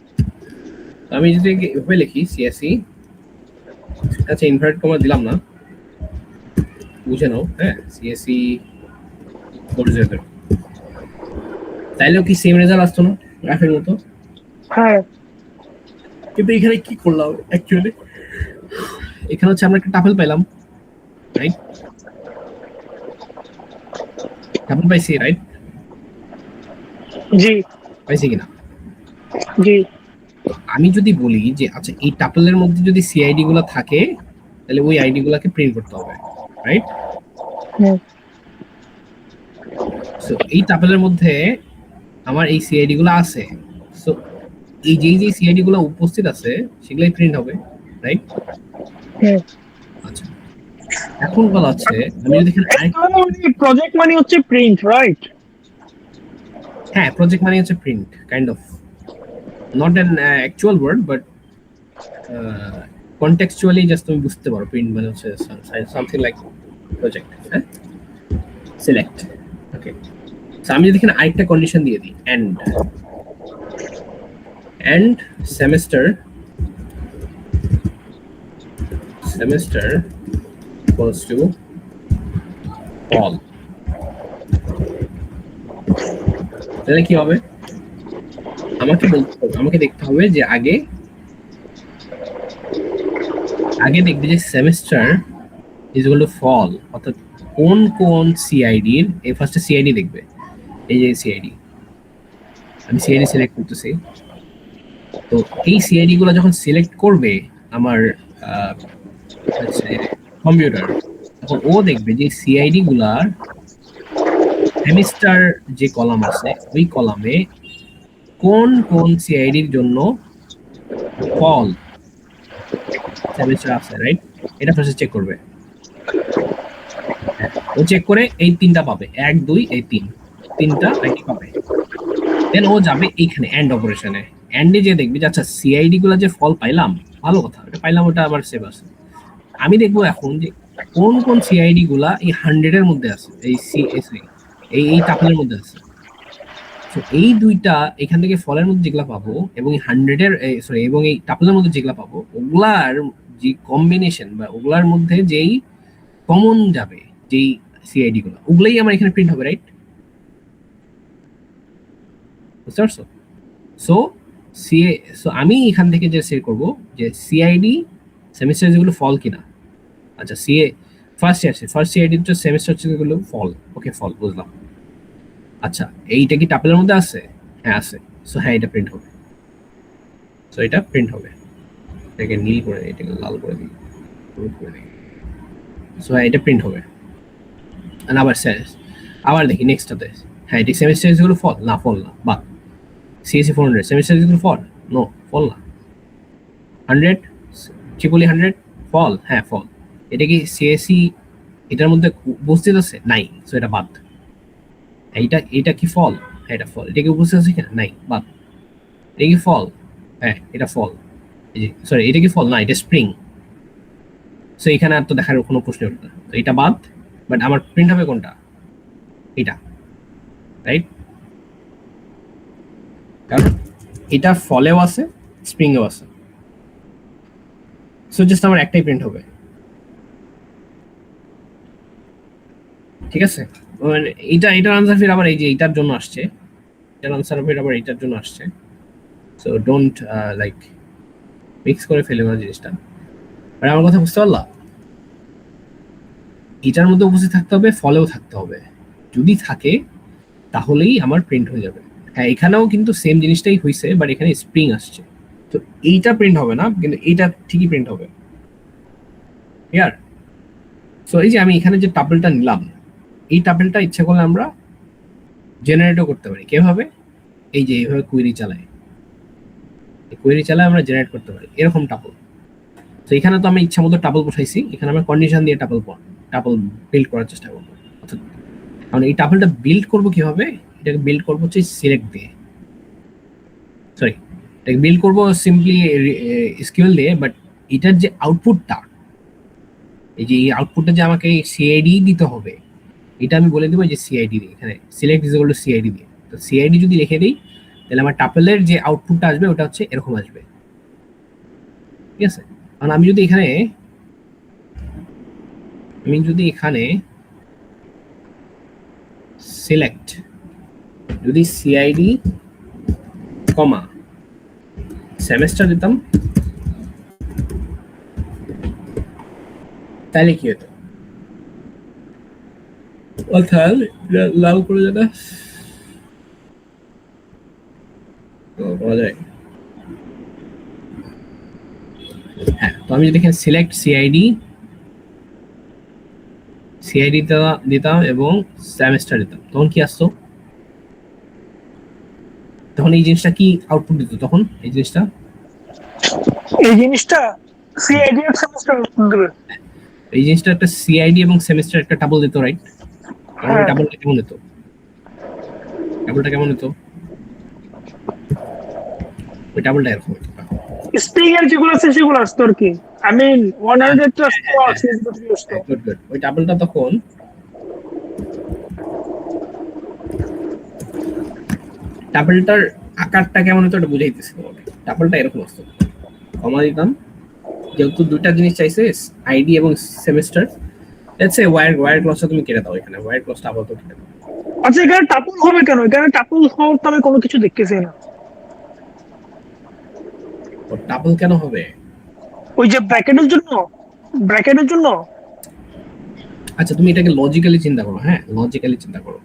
আমি যদি এভাবে লিখি CSE আচ্ছা ইনভার্ট কমা দিলাম না বুঝে নাও হ্যাঁ CSE 400 তাইলেও কি সেম রেজাল্ট আসতো না গ্রাফের মতো হ্যাঁ কিন্তু এখানে কি করলাম অ্যাকচুয়ালি এখানে হচ্ছে আমরা একটা টাপল পেলাম রাইট টাপল পাইছি রাইট জি পাইছি কিনা জি আমি যদি বলি যে আচ্ছা এই টাপলের মধ্যে যদি সিআইডি গুলো থাকে তাহলে ওই আইডি গুলাকে প্রিন্ট করতে হবে রাইট সো এই টাপলের মধ্যে আমার এই সিআইডি গুলো আছে সো এই যে সিআইডি গুলো উপস্থিত আছে সেগুলাই প্রিন্ট হবে রাইট আচ্ছা এখন বলা হচ্ছে আমি যদি এখানে প্রজেক্ট মানে হচ্ছে প্রিন্ট, রাইট? হ্যাঁ, প্রজেক্ট মানে হচ্ছে print, kind of, not an actual word but contextually just তুমি বুঝতে পারো প্রিন্ট মানে হচ্ছে সামথিং লাইক প্রজেক্ট। হ্যাঁ, সিলেক্ট। ওকে, সো আমি যদি এখানে আরেকটা কন্ডিশন দিয়ে দিই, and semester equals to all, তাহলে কি হবে? আমাকে দেখতে হবে যে আগে দেখবে যে semester is equal to fall, অর্থাৎ কোন সিআইডির, এই ফার্স্টে সিআইডি দেখবে, এই যে সিআইডি, আমি সিআইডি সিলেক্ট করতেছি। তো এই সিআইডি গুলো যখন সিলেক্ট করবে আমার কম্পিউটার, তখন ও দেখবে যে সিআইডি গুলার সেমিস্টার যে কলাম আছে ওই কলামে কোন সিআইডির জন্য ফল সেমিস্টার আছে, রাইট? এটা ফার্স্টে চেক করবে। ও চেক করে এই তিনটা পাবে, 1 2 এই তিনটা আইডি পাবে। দেন ও যাবে এইখানে এন্ড অপারেশনে, এন্ডে যে দেখবে যে আচ্ছা সিআইডি গুলা যে ফল পাইলাম, ভালো কথা, এটা পাইলাম, ওটা আবার সেভ আছে। আমি দেখবো এখন যে কোন সিআইডি গুলা এই 100 এর মধ্যে আছে, এই টাপলের মধ্যে আছে। তো এই দুইটা এখান থেকে ফলের মধ্যে যেগুলা পাবো এবং এই 100 এর এবং এই টাপলের মধ্যে যেগুলা পাবো, ওগুলার যে কম্বিনেশন বা ওগুলার মধ্যে যেই কমন যাবে, যেই সিআইডি গুলো, ওগুলাই আমার এখানে প্রিন্ট হবে, রাইট? বুঝতে পারছো? সো আমি এখান থেকে যে সেট করব যে সিআইডি সেমিস্টার যেগুলো ফল কিনা। আচ্ছা, ফার্স্ট সিআইডি তো সেমিস্টার যেগুলো ফল, ওকে ফল, বুঝলাম। আচ্ছা, এইটা কি টাপলের মধ্যে আছে? হ্যাঁ আছে। সো হ্যাঁ, এটা প্রিন্ট হবে। সো এটা প্রিন্ট হবে। এটাকে নীল করে দিই, এটাকে লাল করে দিই, হলুদ করে দিই। সো হ্যাঁ, এটা প্রিন্ট হবে। আবার দেখি নেক্সটটাতে, হ্যাঁ এটি সেমিস্টার যেগুলো ফল, না ফল না, বাদ। সিএসি 400 সেমিস্টার যেগুলো ফল, নো ফল না। 100 100 ফল, হ্যাঁ ফল। এটা কি সিএসি এটার মধ্যে উপস্থিত আছে? নাই, সো এটা বাদ। এটা কি ফল? হ্যাঁ এটা ফল। এটা কি উপস্থিত আছে কিনা? নাই, বাদ। এটা কি ফল? হ্যাঁ এটা ফল। সরি, এটা কি ফল? না, এটা স্প্রিং। সো এখানে আর তো দেখার কোনো প্রশ্ন ওঠে না, তো এটা বাদ। বাট আমার প্রিন্ট হবে কোনটা? এটা, রাইট? কারণ এটা ফলেও আছে, স্প্রিংও আছে। সো জাস্ট আমার একটাই প্রিন্ট হবে, ঠিক আছে? মানে এটার আনসার ফির আবার এই যে এইটার জন্য আসছে, এটার আনসার ফির আবার এইটার জন্য আসছে। সো ডোন্ট লাইক মিক্স করে ফেলে না জিনিসটা। আর আমার কথা বুঝতে পারলা? এটার মধ্যে উপস্থিত থাকতে হবে, ফলেও থাকতে হবে। যদি থাকে তাহলেই আমার প্রিন্ট হয়ে যাবে। হ্যাঁ, এখানেও কিন্তু সেম জিনিসটাই হয়েছে, বাট এখানে স্প্রিং আসছে, তো এইটা প্রিন্ট হবে না, কিন্তু এইটা ঠিকই প্রিন্ট হবে। ক্লিয়ার? সো এই যে আমি এখানে যে টাপলটা নিলাম, এই টাপলটা ইচ্ছা করলে আমরা জেনারেটও করতে পারি। কিভাবে? এই যে এইভাবে কোয়েরি চালায় আমরা জেনারেট করতে পারি এরকম টাপল। তো এখানে তো আমি ইচ্ছা মতো টাপল বসাইছি, এখানে আমরা কন্ডিশন দিয়ে টাপল বিল্ড করার চেষ্টা করবো। অর্থাৎ কারণ এই টাপলটা বিল্ড করবো কিভাবে? এটাকে বিল্ড করবো হচ্ছে সিলেক্ট দিয়ে, সরি, এটাকে বিল্ড করবো সিম্পলি এসকিউএল দিয়ে। বাট এটার যে আউটপুটটা, এই যে এই আউটপুটটা যে আমাকে সিআইডি দিতে হবে, এটা আমি বলে দেবো যে সিআইডি দিয়ে, এখানে select is equal two CID দিয়ে। তো সিআইডি যদি লিখে দিই, তাহলে আমার টাপলের যে আউটপুটটা আসবে ওটা হচ্ছে এরকম আসবে, ঠিক আছে? কারণ আমি যদি এখানে সিলেক্ট, যদি সিআইডি কমা সেমিস্টার দিতাম, তাহলে কি হতো? অর্থাৎ লাল করে যেটা বলা যায়, হ্যাঁ। তো আমি যদি এখানে সিলেক্ট সিআইডি দিতাম এবং সেমিস্টার দিতাম, তখন কি আসতো? তখন এই জিনিসটা কি আউটপুট দিত? তখন এই জিনিসটা সিআইডি এর সেমিস্টার দেবে। এই জিনিসটা একটা সিআইডি এবং সেমিস্টার একটা টাবল দিত, রাইট? হ্যাঁ টাবলটা কেমন হতো? টাবলটা কেমন হতো? ওই টাবলটা এরকম হতো। স্প্রিং এর যেগুলো আছে সেগুলো আসতো আর কি। আই মিন 100 টা আসতো আর 303 আসতো। Good good. ওই টাবলটা তখন টাবলটার আকারটা কেমন হতো এটা বুঝাইতেছি তোমাকে। টাবলটা এরকম আসতো, কমা দিতাম, যেহেতু দুইটা জিনিস চাইছে আইডি এবং সেমিস্টার, লেটস সে ওয়্যার ক্লসটা তুমি কেটে দাও, এখানে ওয়্যার ক্লসটা আপাতত কেটে দাও। আচ্ছা এখানে টাপল হবে কেন? এখানে টাপল হওয়ার তো আমি কোনো কিছু দেখতেছি না। ও টাবল কেন হবে? ওই যে ব্র্যাকেটের জন্য। আচ্ছা তুমি এটাকে লজিক্যালি চিন্তা করো, হ্যাঁ লজিক্যালি চিন্তা করো।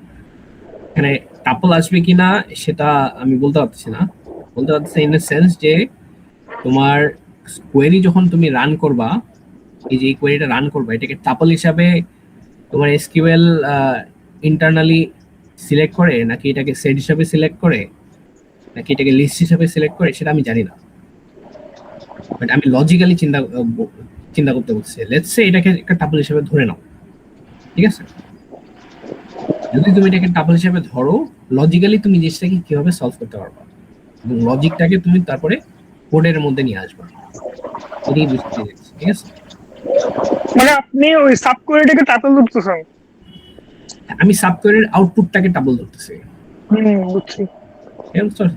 এখানে টাপল আসবে কিনা সেটা আমি বলতে পারছি না, বলতে পারছি ইন দ্য সেন্স যে তোমার কোয়েরি যখন তুমি রান করবা, এই যে এই কোয়েরিটা রান করবা, এটাকে টাপল হিসাবে তোমার এসকিউএল ইন্টারনালি সিলেক্ট করে, নাকি এটাকে সেট হিসাবে সিলেক্ট করে, নাকি এটাকে লিস্ট হিসাবে সিলেক্ট করে, সেটা আমি জানি না। বাট আমি লজিক্যালি চিন্তা করতে বলছি। লেটস সে এটাকে একটা টাপল হিসাবে ধরে নাও, ঠিক আছে? যদি তুমি এটাকে টাপল হিসাবে ধরো, লজিক্যালি তুমি জিনিসটাকে কিভাবে সলভ করতে পারবা এবং লজিকটাকে তুমি তারপরে কোডের মধ্যে নিয়ে আসবা, এটাই বুঝতে চাইছি, ঠিক আছে? মানে আপনি ওই সাব কোয়েরিটাকে টাপল ধরতেছেন? আমি সাব কোয়েরির আউটপুটটাকে টাপল ধরতেছি। বুঝছি।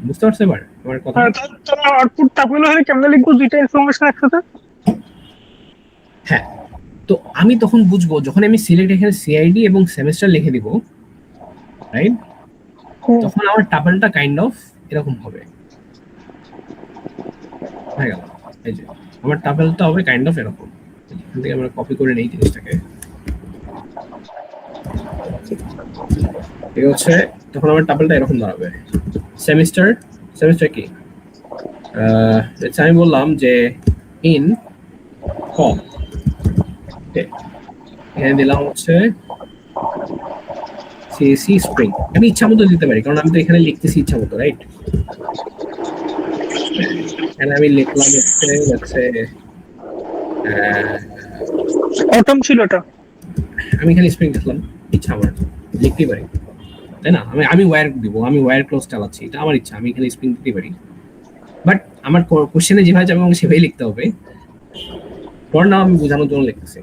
বুঝতে পারছো এবার আমার কথা? হ্যাঁ, তাহলে আউটপুট টাপল হলে কেমনে লিখবো দুইটা ইনফরমেশন একসাথে? হ্যাঁ, তো আমি তখন বুঝবো যখন আমি সিলেক্ট এখানে সিআইডি এবং সেমিস্টার লিখে দিব, রাইট? তখন আমার টাপলটা কাইন্ড অফ এরকম হবে, হয়ে গেল। এই যে আমার টাপলটা হবে কাইন্ড অফ এরকম। এখান থেকে আমরা কপি করে নেই জিনিসটাকে, ঠিক আছে? তখন আমার টাপলটা এরকম দাঁড়াবে। সেমিস্টার সেমিস্টার কি আমি বললাম যে ইন কম, এখানে দিলাম হচ্ছে সিএসি স্প্রিং। আমি ইচ্ছা মতো দিতে পারি কারণ আমি তো এখানে লিখতেছি ইচ্ছা মতো, রাইট? এখানে আমি লিখলাম হচ্ছে অটম ছিল এটা। আমি এখানে স্প্রিং লিখলাম, ইচ্ছা আমার লিখতেই পারি, তাই না? আমি ওয়্যার দিব, আমি ওয়্যার ক্লোজ চালাচ্ছি, এটা আমার ইচ্ছা, আমি এখানে স্প্রিং দিতে পারি। বাট আমার কোশ্চেনে যেভাবে যাবে আমাকে সেভাবেই লিখতে হবে। পর না আমি বোঝানোর জন্য লিখতেছি।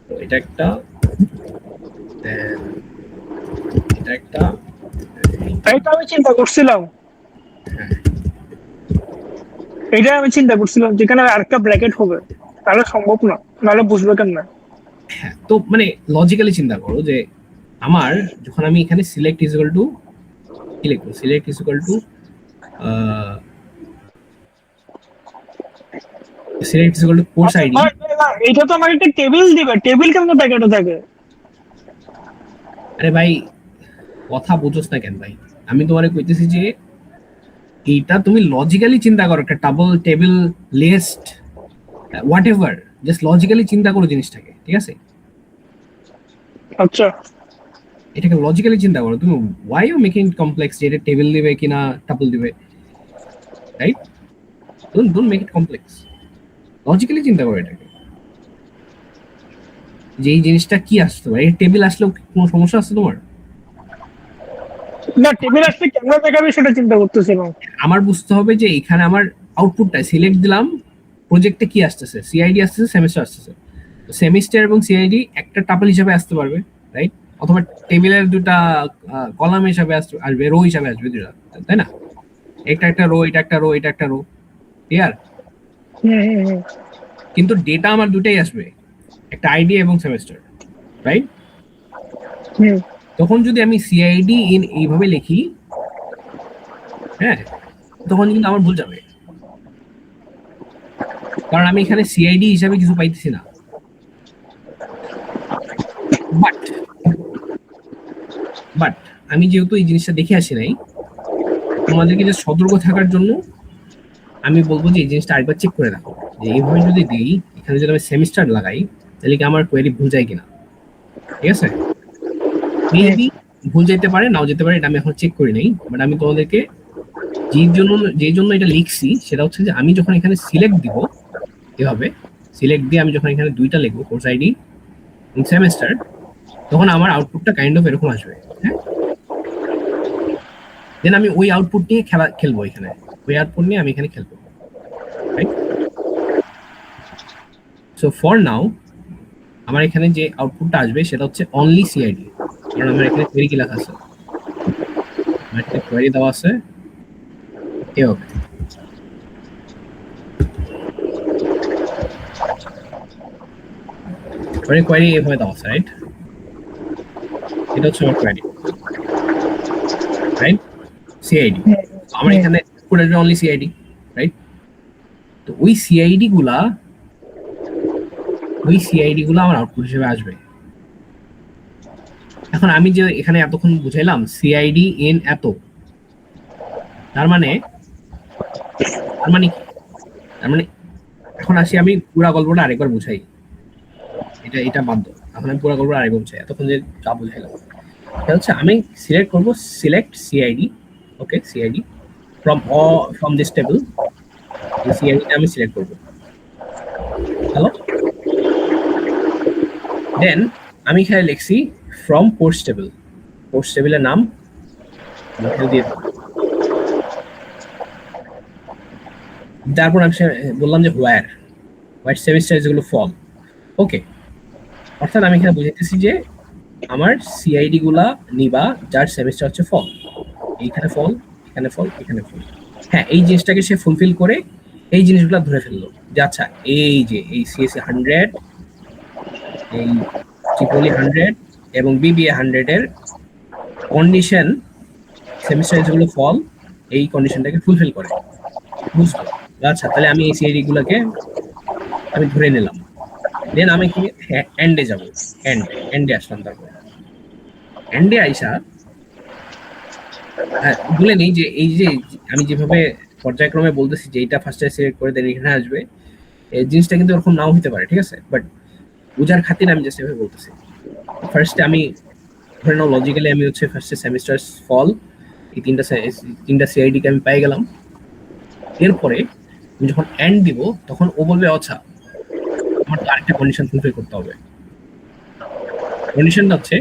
তো এটা একটা, এটা একটা, এটা আমি চিন্তা করছিলাম, যেখানে আরেকটা ব্র্যাকেট হবে, তাহলে সম্ভব না, নাহলে বুঝবে কেন না। হ্যাঁ, তো মানে লজিক্যালি চিন্তা করো যে আমার যখন আমি এখানে সিলেক্ট ইজ ইকুয়াল টু কি লিখবো, select is equal to select is equal two course ID. এটা তো আমাকে একটা টেবিল দিবে, টেবিল কেমন ব্র্যাকেটে থাকে? আরে ভাই কথা বুঝোস না কেন ভাই? আমি তোমারে কইতেছি যে এইটা তুমি লজিক্যালি চিন্তা করো, একটা tuple table list whatever, just logically চিন্তা করো জিনিসটাকে, ঠিক আছে? আচ্ছা এটাকে লজিক্যালি চিন্তা করো তুমি। ওয়াই ইউ মেকিং কমপ্লেক্স যে এটা টেবিল দিবে কিনা টাবল দিবে, right? Don't make it complex, logically চিন্তা করো এটাকে যে এই জিনিসটা কি আসতে পারে। এই টেবিল আসলেও কোনো সমস্যা আছে তোমার? না, টেবিল আসলে কেমন দেখাবে সেটা চিন্তা করতেছিলাম। আমার বুঝতে হবে যে এখানে আমার আউটপুটটা সিলেক্ট দিলাম, প্রজেক্টে কি আসতেছে, সিআইডি আসতেছে, সেমিস্টার আসতেছে। সেমিস্টার এবং সিআইডি একটা টাপল হিসাবে আসতে পারবে, রাইট? অথবা টেবিলের দুটা কলাম হিসাবে আসবে, রো হিসাবে আসবে দুটা, তাই না? একটা একটা রো, এটা একটা রো, এটা একটা রো, ক্লিয়ার? কিন্তু ডেটা আমার দুটাই আসবে, একটা আইডি এবং সেমিস্টার, রাইট? তখন যদি আমি সিআইডি ইন এইভাবে লিখি, হ্যাঁ, তখন কিন্তু আমার ভুল যাবে, কারণ আমি এখানে সিআইডি হিসাবে কিছু পাইতেছি না। বাট আমি যেহেতু এই জিনিসটা দেখে আসি নাই, তোমাদেরকে যে সতর্ক থাকার জন্য আমি বলবো যে এই জিনিসটা আরেকবার চেক করে রাখো যে এইভাবে যদি দিই, এখানে যদি আমি সেমিস্টার লাগাই, তাহলে কি আমার কোয়েরি ভুল যায় কিনা, ঠিক আছে? মেবি ভুল যেতে পারে, নাও যেতে পারে, এটা আমি এখন চেক করি নাই। বাট আমি তোমাদেরকে যেই জন্য এটা লিখছি সেটা হচ্ছে যে আমি যখন এখানে সিলেক্ট দিব এভাবে, সিলেক্ট দিয়ে আমি যখন এখানে দুইটা লিখবো কোর্স আইডি এবং সেমিস্টার, তখন আমার আউটপুটটা কাইন্ড অফ এরকম আসবে। হ্যাঁ, দেন আমি ওই আউটপুট নিয়ে খেলবো এখানে, ওই আউটপুট নিয়ে আমি এখানে খেলবো, রাইট? সো ফর নাও আমার এখানে যে আউটপুটটা আসবে সেটা হচ্ছে অনলি সিআইডি, কারণ আমার এখানে কোয়েরি কি লেখা আছে, আমার এখানে কোয়েরি দেওয়া আছে এভাবে। কোয়েরি এভাবে দেওয়া আছে, রাইট? এটা হচ্ছে আমার কোয়েরি, রাইট? সিআইডি আমার এখানে পুরো অনলি সিআইডি, রাইট? তো ওই সিআইডি গুলা আমার আউটপুট হিসেবে আসবে। এখন আমি যে এখানে এতক্ষণ বুঝাইলাম সিআইডি ইন এত, তার মানে এখন আসি আমি পুরো গল্পটা আরেকবার বুঝাই, এটা বাধ্য। এখন আমি পুরো গল্পটা আরেকবার বুঝাই, এতক্ষণ যে যা বুঝাইলাম এটা হচ্ছে আমি সিলেক্ট করব select CID, okay, CID from this table, এই সিআইডিটা আমি সিলেক্ট করব, হ্যালো। দেন আমি এখানে লিখছি ফ্রম কোর্স টেবল, কোর্স টেবিলের নাম দিয়ে দেবো। তারপর আমি বললাম যে হোয়ার সেমিস্টার ইজ গুলো ফল, ওকে। অর্থাৎ আমি এখানে বুঝাইতেছি যে আমার সিআইডি গুলা নিবা যার সেমিস্টার হচ্ছে ফল, এইখানে ফল, এখানে ফল, এখানে ফল। হ্যাঁ, এই জিনিসটাকে সে ফুলফিল করে এই জিনিসগুলো ধরে ফেললো যে আচ্ছা এই যে এই সিএসসি 100, এই ট্রিপলি 100 এবং বিবিএ 100 এর কন্ডিশন সেমিস্টার যেগুলো ফল, এই কন্ডিশনটাকে ফুলফিল করে, বুঝলো? আচ্ছা, তাহলে আমি এই সিআইডি গুলোকে আমি ধরে নিলাম। দেন আমি কি এন্ডে যাব, এন্ডে আসলাম। তারপর এন্ডে আইসা বলে নেই যে এই যে আমি যেভাবে পর্যায়ক্রমে বলতেছি যে এইটা ফার্স্টে সিলেক্ট করে দেন এখানে আসবে, এই জিনিসটা কিন্তু ওরকম নাও হতে পারে, ঠিক আছে? বাট বুঝার খাতির আমি জাস্ট এভাবে বলতেছি। ফার্স্টে আমি ধরে নাও লজিক্যালি আমি হচ্ছে ফার্স্টে সেমিস্টার ফল, এই তিনটা সিআইডিকে আমি পেয়ে গেলাম। এরপরে আমি যখন এন্ড দিব তখন ও বলবে আচ্ছা আমার তো আরেকটা কন্ডিশন ফুলফিল করতে হবে। কন্ডিশনটা হচ্ছে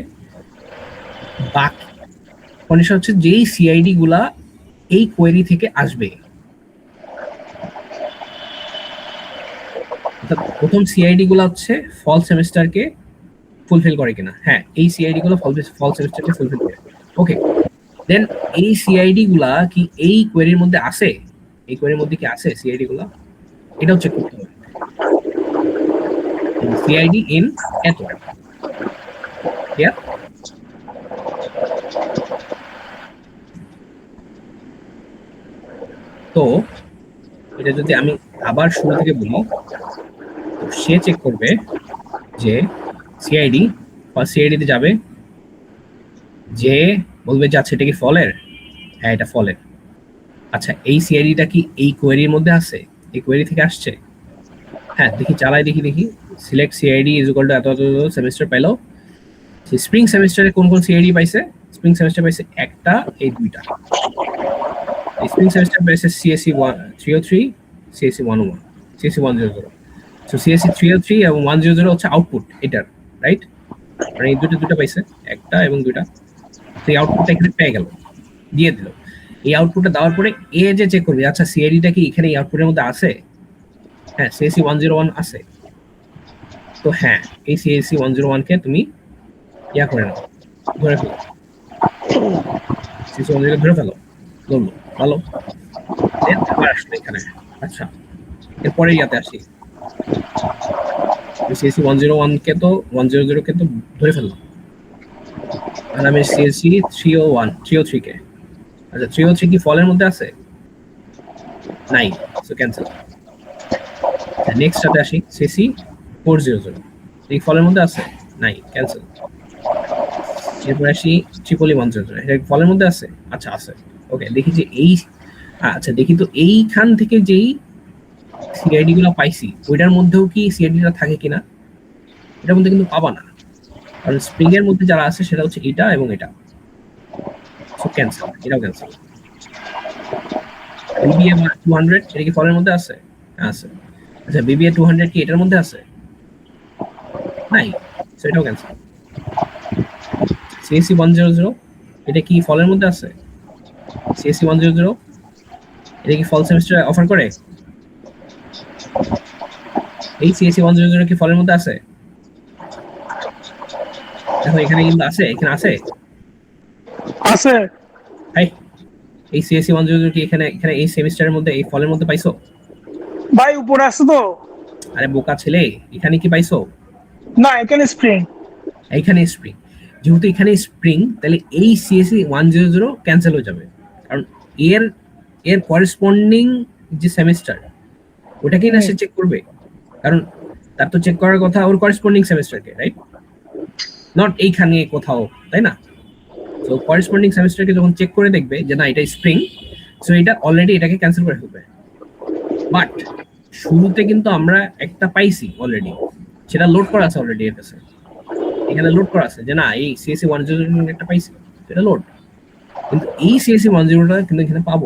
বাকি কন্ডিশন হচ্ছে যেই সিআইডি গুলা এই কোয়েরি থেকে আসবে, প্রথম সিআইডি গুলা হচ্ছে ফল সেমিস্টারকে ফুলফিল করে কিনা। হ্যাঁ, এই সিআইডি গুলো ফল সেমিস্টারকে ফুলফিল করে, ওকে। দেন এই সিআইডি গুলা কি এই কোয়েরির মধ্যে আছে, এই কোয়েরির মধ্যে কি আছে সিআইডি গুলা, এটাও চেক করতে হবে। সিআইডি ইন এত, তো এটা যদি আমি আবার শুরু থেকে বলি, তো সে চেক করবে যে সিআইডি ফার্স্ট সিআইডি তে যাবে, যে বলবে যে আচ্ছা এটা কি ফলের, হ্যাঁ এটা ফলের। আচ্ছা এই সিআইডিটা কি এই কোয়েরির মধ্যে আছে, এই কোয়েরি থেকে আসছে, হ্যাঁ দেখি চালাই, দেখি select CID is equal two এত এত সেমিস্টার পেলো। স্প্রিং সেমিস্টারে কোন কোন সিআইডি পাইছে, স্প্রিং সেমিস্টার পাইছে একটা, এই দুইটা। স্প্রিং সেমিস্টার পাইছে CSC 303, CSC 101, CSC 100। So CSC 303 এবং 100 হচ্ছে আউটপুট এটার, রাইট? মানে এই দুটো পাইছে, একটা এবং দুইটা। সেই আউটপুটটা এখানে পেয়ে গেল, দিয়ে দিল। এই আউটপুটটা দেওয়ার পরে এ যে চেক করবে আচ্ছা সিআইডিটা কি এখানে এই আউটপুটের মধ্যে আছে, হ্যাঁ সিএসসি 101 আছে, তো হ্যাঁ এই সিএসসি 101 কে তুমি ইয়া করে নাও, ধরে ফেলো, সিএসসি 101 ধরে ফেলো, ধরলো, ভালো। দেন আবার আসলো এখানে, আচ্ছা এরপরে ইয়াতে আসি, সিএসসি 101 কে তো 100 কে তো ধরে ফেললাম, আর আমি সিএসসি 303 কে, আচ্ছা 303 কি ফলের মধ্যে আছে, নাই, সো ক্যান্সেল। নেক্সট সাথে আসি সিএসসি 400, এই ফলের মধ্যে আছে, নাই, ক্যান্সেল। এরপর আসি 11100, এটা ফলের মধ্যে আছে, আচ্ছা আছে, ওকে। দেখি যে এই আচ্ছা দেখি তো এইখান থেকে যেই সিআইডি গুলো পাইছি ওইটার মধ্যেও কি সিআইডিটা থাকে কিনা, এটার মধ্যে কিন্তু পাবা না, কারণ স্প্রিং এর মধ্যে যারা আছে সেটা হচ্ছে এটা এবং এটা, সো ক্যান্সেল, এটাও ক্যান্সেল। বিবিএ 200 এটা কি ফলের মধ্যে আছে, আছে। আচ্ছা বিবিএ 200 কি এটার মধ্যে আছে? নাই, সেটাও ক্যান্সেল। সিএসসি 100 এটা কি ফলের মধ্যে আছে? সিএসসি 100 এটা কি ফল সেমিস্টার অফার করে? এই সিএসসি 100 কি ফলের মধ্যে আছে? দেখো এখানে কিন্তু আছে, এখানে আছে। আছে হাই, এই সিএসসি 100 কি এখানে এখানে এই সেমিস্টারের মধ্যে এই ফলের মধ্যে পাইছো? ভাই, উপরে আছে তো। আরে বোকা ছেলে, এখানে কি পাইছো? না, এখানে স্প্রিং। এখানে স্প্রিং, যেহেতু এখানে স্প্রিং তাহলে এই সিএসসি 100 ক্যান্সেল হয়ে যাবে, কারণ এর এর করেসপন্ডিং যে সেমিস্টার ওটাকেই না সে চেক করবে, কারণ তার তো চেক করার কথা ওর করেসপন্ডিং সেমিস্টারকে, রাইট? নট এইখানে কোথাও, তাই না? তো করেসপন্ডিং সেমিস্টারকে যখন চেক করে দেখবে যে না এটা স্প্রিং, সো এটা অলরেডি এটাকে ক্যান্সেল করে ফেলবে। বাট শুরুতে কিন্তু আমরা একটা পাইছি অলরেডি, সেটা লোড করা আছে অলরেডি এর কাছে, এখানে লোড করা আছে যে না এই সিএসসি 100 একটা পাইছি, সেটা লোড। কিন্তু এই সিএসসি 10টা কিন্তু এখানে পাবো,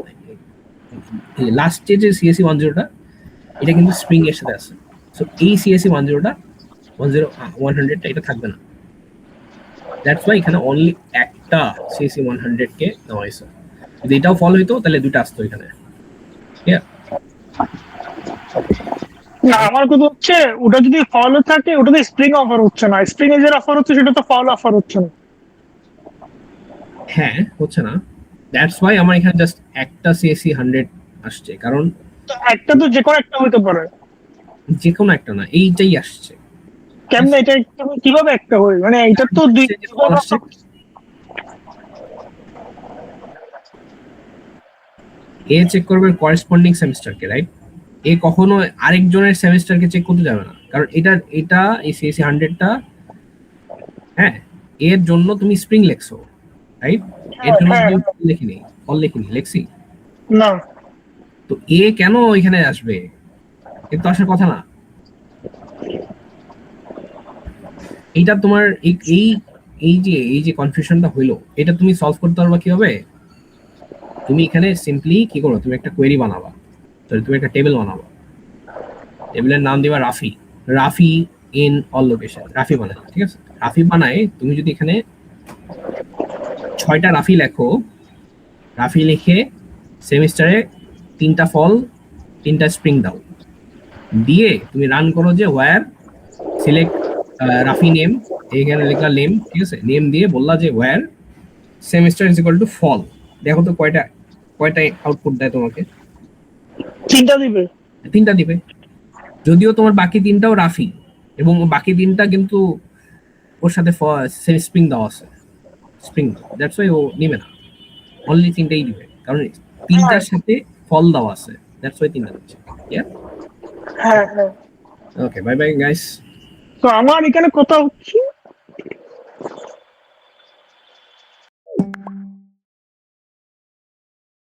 এই লাস্টে যে সিএসসি 10টা এটা কিন্তু স্প্রিং এর সাথে আছে। সো এই সিএসসি 10টা 100টা এটা থাকবে না। দ্যাটস ওয়াই এখানে অনলি একটা সিএসসি 100 কে নেওয়া হয়েছে। যদি এটাও ফল হইতো তাহলে দুটো আসতো এখানে। না, আমার কথা হচ্ছে ওটা যদি ফল থাকে ওটাতে স্প্রিং অফার হচ্ছে না, স্প্রিং এর যে অফার হচ্ছে সেটা তো ফল অফার হচ্ছে না। হ্যাঁ, হচ্ছে না। দ্যাটস ওয়াই আমার এখানে জাস্ট একটা সিএসসি 100 আসছে, কারণ তো একটা তো যে কোনো একটা হতে পারে। যে কোনো একটা না, এইটাই আসছে। কেমনে এটা কিভাবে একটা হয়, মানে এটা তো দুই ফল আসছে, এ চেক করবে করেসপন্ডিং সেমিস্টারকে, রাইট? এ কখনো আরেকজনের সেমিস্টারকে চেক করতে যাবে না, কারণ এটা এই সিএসসি 100টা, হ্যাঁ, এর জন্য তুমি স্প্রিং লেখছো, রাইট? এর জন্য হ্যাঁ, তুমি ফল লিখিনি লেখছি। না তো এ কেন এখানে আসবে? এর তো আসার কথা না। এইটা তোমার এই এই এই যে কনফিউশনটা হইলো, এটা তুমি সলভ করতে পারবা কিভাবে? তুমি এখানে সিম্পলি কি করো, তুমি একটা কোয়েরি বানাবা, তুমি একটা টেবিল বানাবা, টেবিলের নাম দিবা Rafi, Rafi in all location, Rafi বানাই, ঠিক আছে? রাফি বানায় তুমি যদি এখানে 6টা রাফি লেখো, রাফি লিখে সেমিস্টারে 3টা ফল 3টা স্প্রিং দাও, দিয়ে তুমি রান করো যে ওয়্যার সিলেক্ট রাফি নেম, এখানে লিখলা নেম, ঠিক আছে? নেম দিয়ে বললা যে where semester is equal to fall. দেখো তো কয়টা কয়টা আউটপুট দেয় তোমাকে? চিন্তা দিবে। 3টা দিবে, যদিও তোমার বাকি 3টাও রাফি, এবং বাকি 3টা কিন্তু ওর সাথে স্প্রিং দেওয়া আছে, স্প্রিং, দ্যাটস ওয়াই ও নিবে না, অনলি 3টাই দিবে, কারণ 3টার সাথে ফল দেওয়া আছে, দ্যাটস ওয়াই 3টা দিচ্ছে। হ্যাঁ হ্যাঁ। ওকে, বাই বাই গাইস। তো আমার এখানে কথা হচ্ছে